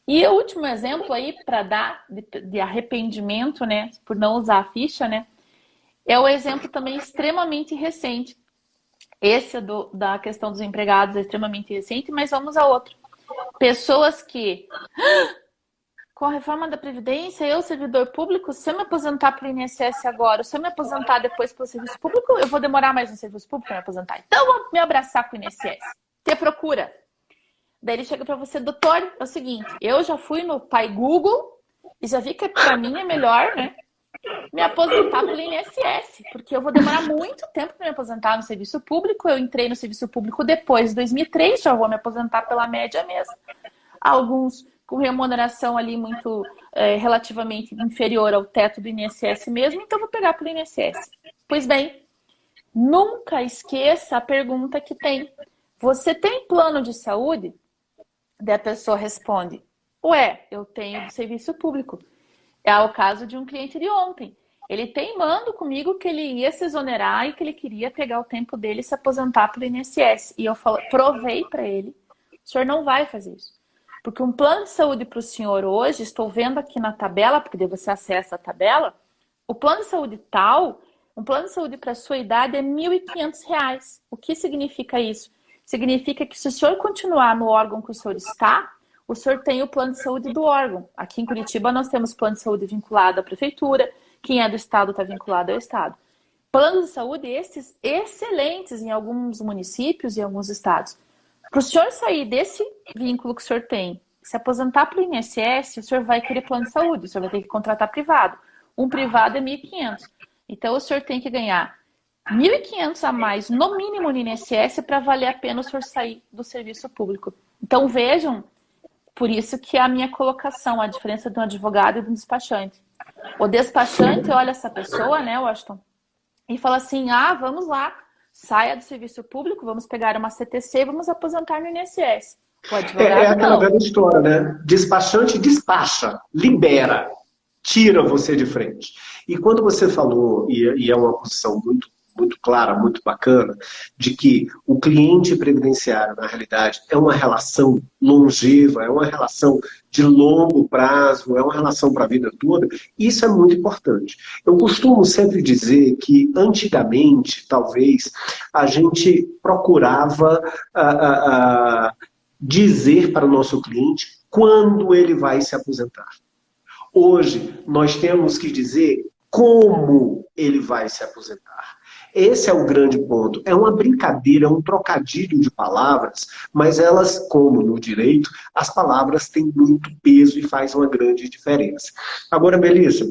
E o último exemplo aí para dar de arrependimento, né, por não usar a ficha, né, é o exemplo também extremamente recente. Esse da questão dos empregados é extremamente recente, mas vamos a outro. Pessoas que, com a reforma da Previdência, eu, servidor público, se eu me aposentar pelo INSS agora, se eu me aposentar depois pelo serviço público, eu vou demorar mais no serviço público para me aposentar. Então, eu vou me abraçar com o INSS. Te procura. Daí ele chega para você, doutor, é o seguinte, eu já fui no pai Google e já vi que para mim é melhor, né, me aposentar pelo INSS, porque eu vou demorar muito tempo para me aposentar no serviço público. Eu entrei no serviço público depois de 2003, já vou me aposentar pela média mesmo. Alguns com remuneração ali muito relativamente inferior ao teto do INSS mesmo, então vou pegar pelo INSS. Pois bem, nunca esqueça a pergunta que tem. Você tem plano de saúde? Daí a pessoa responde, ué, eu tenho do serviço público. É o caso de um cliente de ontem. Ele teimando comigo que ele ia se exonerar e que ele queria pegar o tempo dele e se aposentar pelo INSS. E eu provei para ele, o senhor não vai fazer isso. Porque um plano de saúde para o senhor hoje, estou vendo aqui na tabela, porque daí você acessa a tabela, o plano de saúde tal, um plano de saúde para a sua idade é R$ 1.500. O que significa isso? Significa que se o senhor continuar no órgão que o senhor está, o senhor tem o plano de saúde do órgão. Aqui em Curitiba nós temos plano de saúde vinculado à prefeitura, quem é do estado está vinculado ao estado. Planos de saúde esses excelentes em alguns municípios e em alguns estados. Para o senhor sair desse vínculo que o senhor tem, se aposentar para o INSS, o senhor vai querer plano de saúde, o senhor vai ter que contratar privado. Um privado é 1.500. Então o senhor tem que ganhar 1.500 a mais, no mínimo, no INSS, para valer a pena o senhor sair do serviço público. Então vejam, por isso que é a minha colocação, a diferença de um advogado e de um despachante. O despachante olha essa pessoa, né, Washington, e fala assim, vamos lá, saia do serviço público, vamos pegar uma CTC e vamos aposentar no INSS. O advogado é aquela não. velha história, né? Despachante despacha, libera, tira você de frente. E quando você falou, e é uma posição muito clara, muito bacana, de que o cliente previdenciário, na realidade, é uma relação longeva, é uma relação de longo prazo, é uma relação para a vida toda, isso é muito importante. Eu costumo sempre dizer que, antigamente, talvez, a gente procurava dizer para o nosso cliente quando ele vai se aposentar. Hoje, nós temos que dizer como ele vai se aposentar. Esse é o grande ponto. É uma brincadeira, é um trocadilho de palavras, mas elas, como no direito, as palavras têm muito peso e faz uma grande diferença. Agora, Melissa,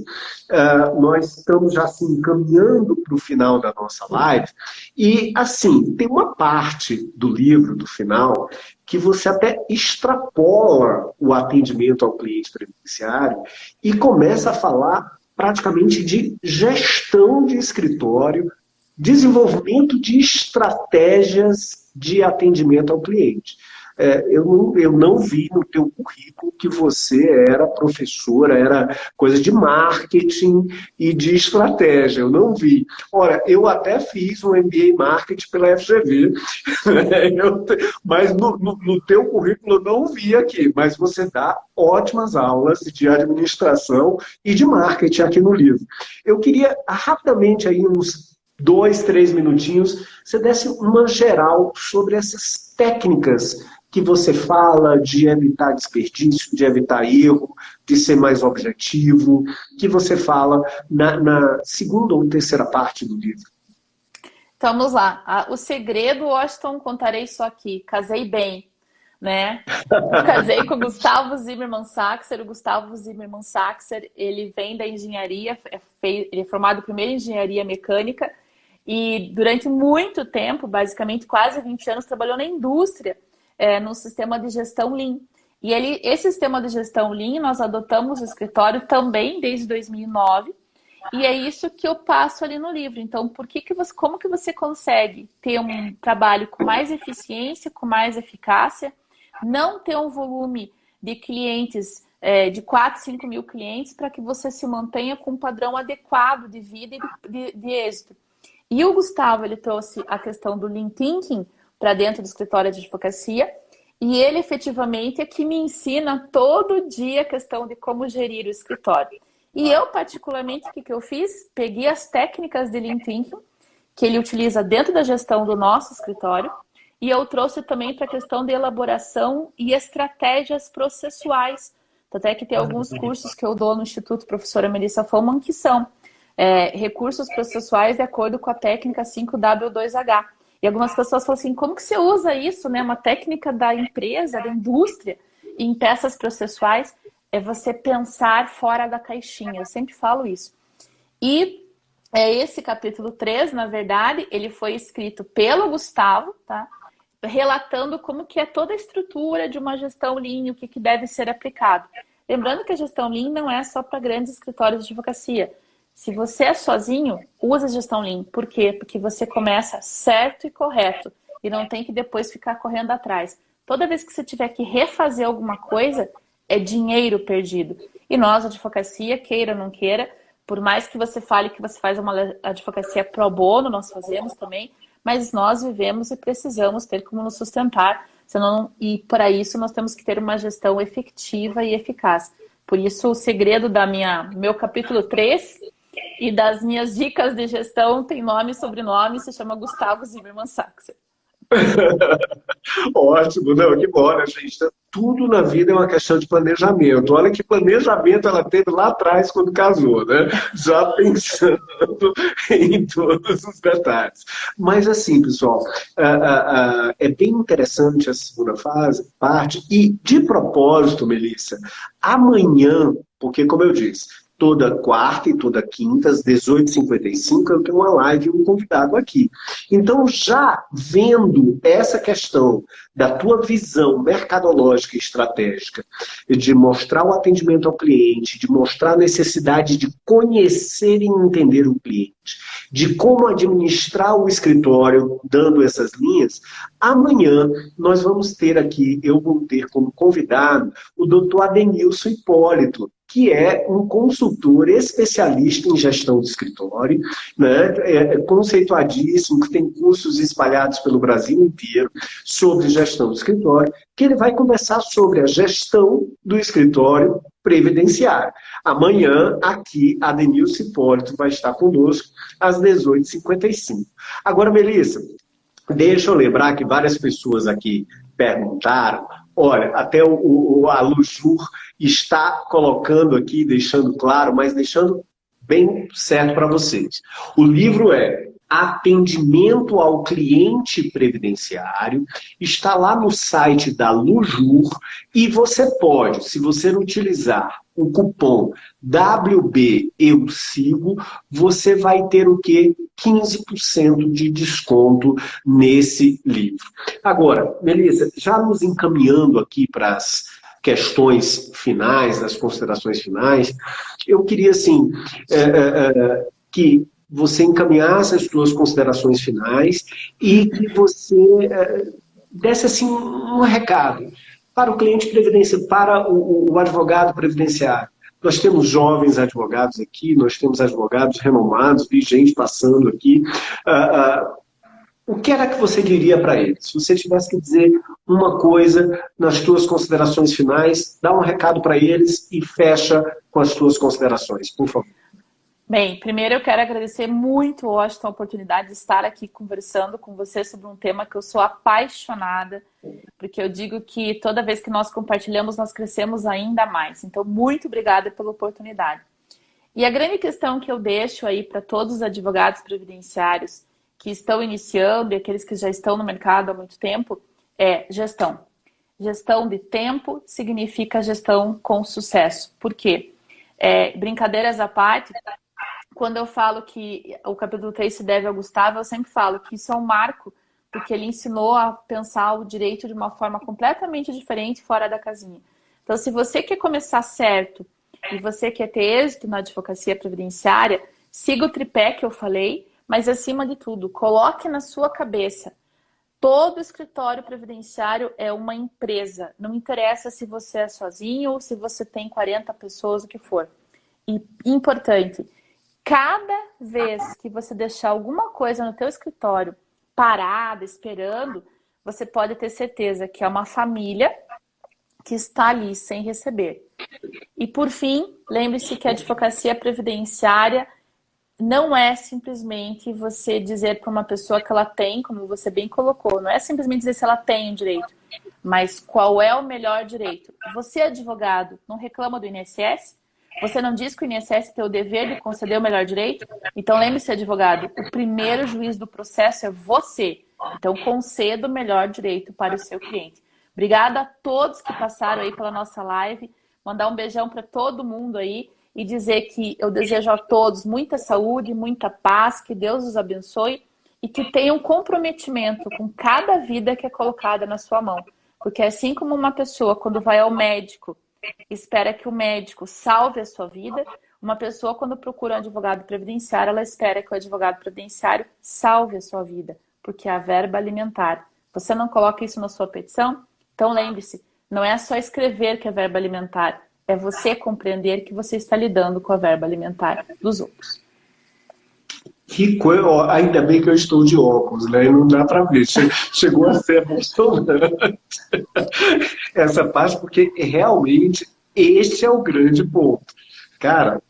nós estamos já assim, caminhando para o final da nossa live e, assim, tem uma parte do livro, do final, que você até extrapola o atendimento ao cliente previdenciário e começa a falar praticamente de gestão de escritório, desenvolvimento de estratégias de atendimento ao cliente. eu não vi no teu currículo que você era professora, era coisa de marketing e de estratégia, eu não vi. Ora, eu até fiz um MBA em marketing pela FGV, mas no teu currículo eu não vi aqui, mas você dá ótimas aulas de administração e de marketing aqui no livro. Eu queria rapidamente aí uns 2, 3 minutinhos, você desse uma geral sobre essas técnicas que você fala de evitar desperdício, de evitar erro, de ser mais objetivo, que você fala na segunda ou terceira parte do livro. Então, vamos lá. O segredo, Washington, contarei só aqui. Casei bem, né? Eu casei com o Gustavo Zimmermann Saxer. O Gustavo Zimmermann Saxer, ele vem da engenharia, ele é formado primeiro em engenharia mecânica e durante muito tempo, basicamente quase 20 anos, trabalhou na indústria, no sistema de gestão Lean. E esse sistema de gestão Lean, nós adotamos no escritório também desde 2009. E é isso que eu passo ali no livro. Então, como que você consegue ter um trabalho com mais eficiência, com mais eficácia, não ter um volume de clientes, de 4, 5 mil clientes, para que você se mantenha com um padrão adequado de vida e de êxito. E o Gustavo, ele trouxe a questão do Lean Thinking para dentro do escritório de advocacia, e ele efetivamente é que me ensina todo dia a questão de como gerir o escritório. E eu, particularmente, o que eu fiz? Peguei as técnicas de Lean Thinking, que ele utiliza dentro da gestão do nosso escritório, e eu trouxe também para a questão de elaboração e estratégias processuais. Até que tem alguns cursos que eu dou no Instituto Professora Melissa Foman, que são recursos processuais de acordo com a técnica 5W2H. E algumas pessoas falam assim, como que você usa isso, né? Uma técnica da empresa, da indústria, em peças processuais, é você pensar fora da caixinha. Eu sempre falo isso. E esse capítulo 3, na verdade, ele foi escrito pelo Gustavo, tá? Relatando como que é toda a estrutura de uma gestão Lean, o que deve ser aplicado. Lembrando que a gestão Lean não é só para grandes escritórios de advocacia. Se você é sozinho, usa a gestão Lean. Por quê? Porque você começa certo e correto e não tem que depois ficar correndo atrás. Toda vez que você tiver que refazer alguma coisa, é dinheiro perdido. E nós, advocacia, queira ou não queira, por mais que você fale que você faz uma advocacia pro bono, nós fazemos também, mas nós vivemos e precisamos ter como nos sustentar, e para isso nós temos que ter uma gestão efetiva e eficaz. Por isso, o segredo do meu capítulo 3 e das minhas dicas de gestão tem nome e sobrenome, se chama Gustavo Zimmermann Saxer. Ótimo, não, que bom, né, gente? Tudo na vida é uma questão de planejamento. Olha que planejamento ela teve lá atrás quando casou, né? Já pensando em todos os detalhes. Mas assim, pessoal, é bem interessante a segunda parte, e de propósito, Melissa, amanhã, porque como eu disse, toda quarta e toda quinta, às 18h55, eu tenho uma live e um convidado aqui. Então, já vendo essa questão da tua visão mercadológica e estratégica, de mostrar o atendimento ao cliente, de mostrar a necessidade de conhecer e entender o cliente, de como administrar o escritório, dando essas linhas, amanhã nós vamos ter aqui, eu vou ter como convidado o Dr. Adenilson Hipólito, que é um consultor especialista em gestão de escritório, né? Conceituadíssimo, que tem cursos espalhados pelo Brasil inteiro sobre gestão de escritório, que ele vai conversar sobre a gestão do escritório previdenciário. Amanhã, aqui, Adenilson Hipólito vai estar conosco às 18h55. Agora, Melissa, deixa eu lembrar que várias pessoas aqui perguntaram. Olha, até a Lujur está colocando aqui, deixando claro, mas deixando bem certo para vocês. O livro é Atendimento ao Cliente Previdenciário, está lá no site da Lujur e você pode, se você utilizar o cupom WBEUSIGO, você vai ter o quê? 15% de desconto nesse livro. Agora, Melissa, já nos encaminhando aqui para as questões finais, as considerações finais, eu queria, assim, que você encaminhasse as suas considerações finais e que você desse assim um recado para o cliente previdenciário, para o advogado previdenciário. Nós temos jovens advogados aqui, nós temos advogados renomados, vi gente passando aqui. O que era que você diria para eles? Se você tivesse que dizer uma coisa nas suas considerações finais, dá um recado para eles e fecha com as suas considerações, por favor. Bem, primeiro eu quero agradecer muito, Washington, a oportunidade de estar aqui conversando com você sobre um tema que eu sou apaixonada, porque eu digo que toda vez que nós compartilhamos, nós crescemos ainda mais. Então, muito obrigada pela oportunidade. E a grande questão que eu deixo aí para todos os advogados previdenciários que estão iniciando e aqueles que já estão no mercado há muito tempo é gestão. Gestão de tempo significa gestão com sucesso. Por quê? Brincadeiras à parte, quando eu falo que o capítulo 3 se deve ao Gustavo, eu sempre falo que isso é um marco, porque ele ensinou a pensar o direito de uma forma completamente diferente, fora da casinha. Então, se você quer começar certo e você quer ter êxito na advocacia previdenciária, siga o tripé que eu falei, mas acima de tudo, coloque na sua cabeça, todo escritório previdenciário é uma empresa. Não interessa se você é sozinho ou se você tem 40 pessoas, o que for. E importante, cada vez que você deixar alguma coisa no teu escritório parada, esperando, você pode ter certeza que é uma família que está ali sem receber. E por fim, lembre-se que a advocacia previdenciária não é simplesmente você dizer para uma pessoa que ela tem, como você bem colocou, não é simplesmente dizer se ela tem um direito, mas qual é o melhor direito. Você, advogado, não reclama do INSS? Você não diz que o INSS tem o dever de conceder o melhor direito? Então lembre-se, advogado, o primeiro juiz do processo é você. Então conceda o melhor direito para o seu cliente. Obrigada a todos que passaram aí pela nossa live. Mandar um beijão para todo mundo aí e dizer que eu desejo a todos muita saúde, muita paz, que Deus os abençoe e que tenham comprometimento com cada vida que é colocada na sua mão. Porque assim como uma pessoa, quando vai ao médico, espera que o médico salve a sua vida, uma pessoa, quando procura um advogado previdenciário, ela espera que o advogado previdenciário salve a sua vida, porque é a verba alimentar. Você não coloca isso na sua petição? Então lembre-se, não é só escrever que é verba alimentar, é você compreender que você está lidando com a verba alimentar dos outros. Que coisa, ainda bem que eu estou de óculos, né? Não dá para ver. Chegou a ser emocionante essa parte, porque realmente este é o grande ponto. Cara,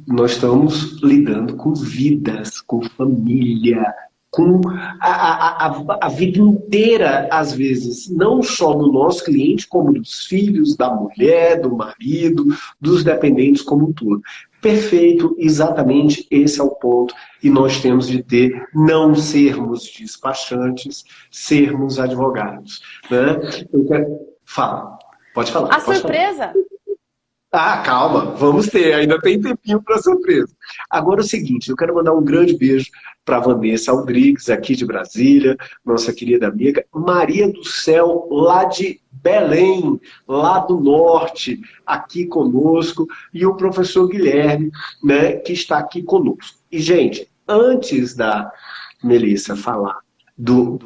nós estamos lidando com vidas, com família, com a vida inteira, às vezes, não só do nosso cliente, como dos filhos, da mulher, do marido, dos dependentes como um todo. Perfeito, exatamente esse é o ponto. E nós temos de ter, não sermos despachantes, sermos advogados. Né? Fala, pode falar. A surpresa! Ah, calma, vamos ter, ainda tem tempinho para surpresa. Agora é o seguinte, eu quero mandar um grande beijo para Vanessa Rodrigues, aqui de Brasília, nossa querida amiga, Maria do Céu, lá de Belém, lá do norte, aqui conosco, e o professor Guilherme, né, que está aqui conosco. E, gente, antes da Melissa falar do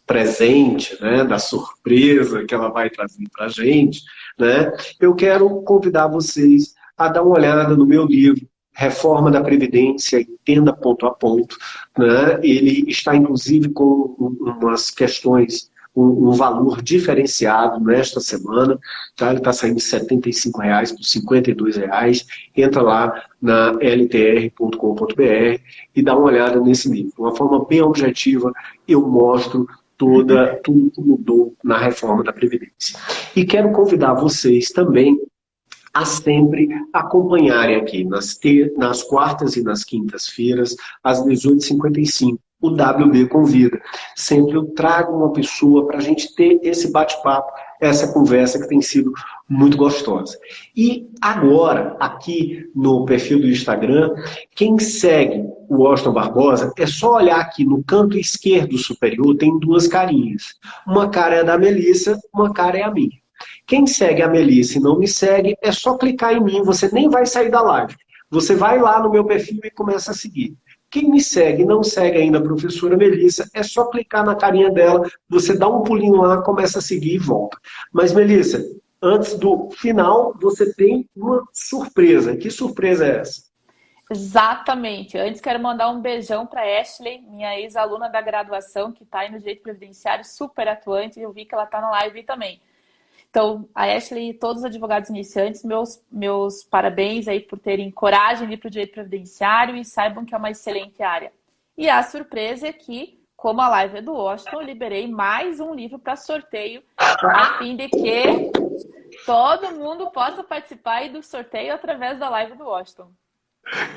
presente, né, da surpresa que ela vai trazer para a gente, né, eu quero convidar vocês a dar uma olhada no meu livro, Reforma da Previdência, Entenda Ponto a Ponto. Né, ele está, inclusive, com umas questões, um valor diferenciado nesta semana. Tá? Ele está saindo de R$ 75,00 por R$ 52,00. Entra lá na ltr.com.br e dá uma olhada nesse livro. De uma forma bem objetiva, eu mostro tudo que mudou na reforma da Previdência. E quero convidar vocês também a sempre acompanharem aqui nas quartas e nas quintas-feiras, às 18h55, o WB Convida. Sempre eu trago uma pessoa para a gente ter esse bate-papo, essa conversa que tem sido muito gostosa. E agora, aqui no perfil do Instagram, quem segue o Washington Barbosa, é só olhar aqui no canto esquerdo superior, tem duas carinhas. Uma cara é a da Melissa, uma cara é a minha. Quem segue a Melissa e não me segue, é só clicar em mim, você nem vai sair da live. Você vai lá no meu perfil e começa a seguir. Quem me segue e não segue ainda a professora Melissa, é só clicar na carinha dela, você dá um pulinho lá, começa a seguir e volta. Mas, Melissa, antes do final, você tem uma surpresa. Que surpresa é essa? Exatamente. Antes quero mandar um beijão para Ashley, minha ex-aluna da graduação, que está aí no Direito Previdenciário, super atuante. Eu vi que ela está na live também. Então, a Ashley e todos os advogados iniciantes, meus parabéns aí por terem coragem de ir para o Direito Previdenciário e saibam que é uma excelente área. E a surpresa é que, como a live é do Washington, eu liberei mais um livro para sorteio, a fim de que todo mundo possa participar aí do sorteio através da live do Washington.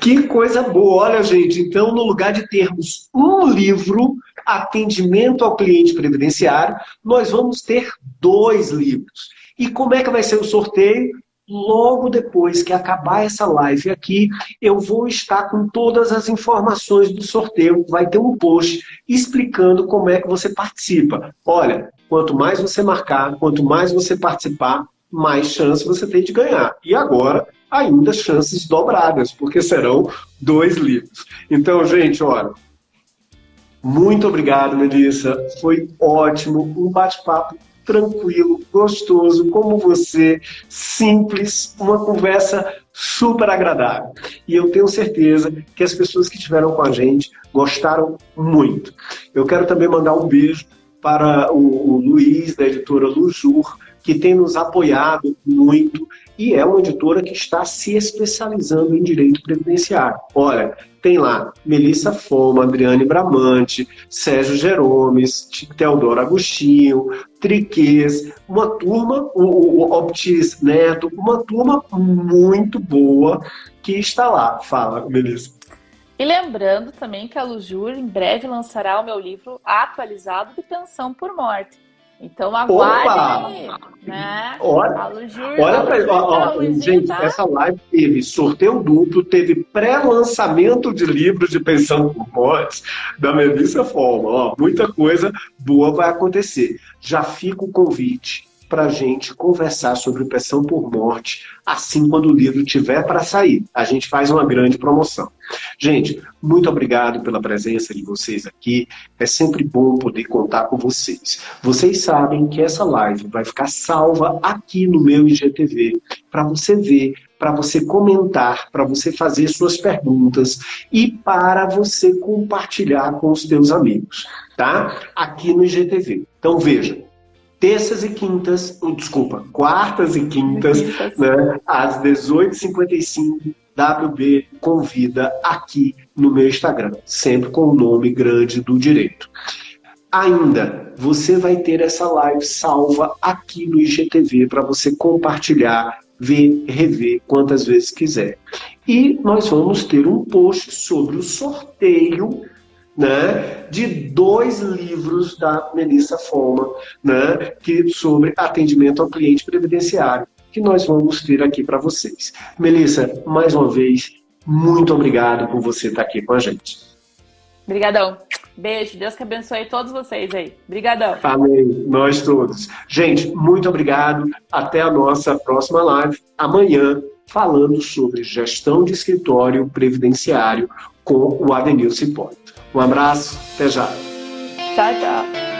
Que coisa boa! Olha, gente, então no lugar de termos um livro, Atendimento ao Cliente Previdenciário, nós vamos ter 2 livros. E como é que vai ser o sorteio? Logo depois que acabar essa live aqui, eu vou estar com todas as informações do sorteio. Vai ter um post explicando como é que você participa. Olha, quanto mais você marcar, quanto mais você participar, mais chance você tem de ganhar. E agora, ainda chances dobradas, porque serão 2 livros. Então, gente, olha, muito obrigado, Melissa. Foi ótimo, um bate-papo tranquilo, gostoso, como você, simples, uma conversa super agradável. E eu tenho certeza que as pessoas que estiveram com a gente gostaram muito. Eu quero também mandar um beijo para o Luiz, da editora Lujur, que tem nos apoiado muito e é uma editora que está se especializando em direito previdenciário. Olha, tem lá Melissa Foma, Adriane Bramante, Sérgio Jeromes, Teodoro Agostinho, Triquês, uma turma, o Optis Neto, uma turma muito boa que está lá. Fala, Melissa. E lembrando também que a Lujur em breve lançará o meu livro atualizado de pensão por morte. Então aguardem, né? Olha, gente, essa live teve sorteio duplo, teve pré-lançamento de livros de pensão por morte da Melissa Foma. Ó, muita coisa boa vai acontecer. Já fica o convite para a gente conversar sobre pensão por morte assim quando o livro tiver para sair. A gente faz uma grande promoção. Gente, muito obrigado pela presença de vocês aqui. É sempre bom poder contar com vocês. Vocês sabem que essa live vai ficar salva aqui no meu IGTV para você ver, para você comentar, para você fazer suas perguntas e para você compartilhar com os teus amigos, tá? Aqui no IGTV. Então veja, quartas e quintas, né, às 18h55, WB convida aqui no meu Instagram, sempre com o nome grande do direito. Ainda, você vai ter essa live salva aqui no IGTV para você compartilhar, ver, rever quantas vezes quiser. E nós vamos ter um post sobre o sorteio, né, de 2 livros da Melissa Foma, né, sobre atendimento ao cliente previdenciário, que nós vamos ter aqui para vocês. Melissa, mais uma vez, muito obrigado por você estar aqui com a gente. Obrigadão. Beijo. Deus que abençoe todos vocês aí. Obrigadão. Amém. Nós todos. Gente, muito obrigado. Até a nossa próxima live, amanhã, falando sobre gestão de escritório previdenciário com o Adenilson Hipólito. Um abraço, até já. Tchau, tchau.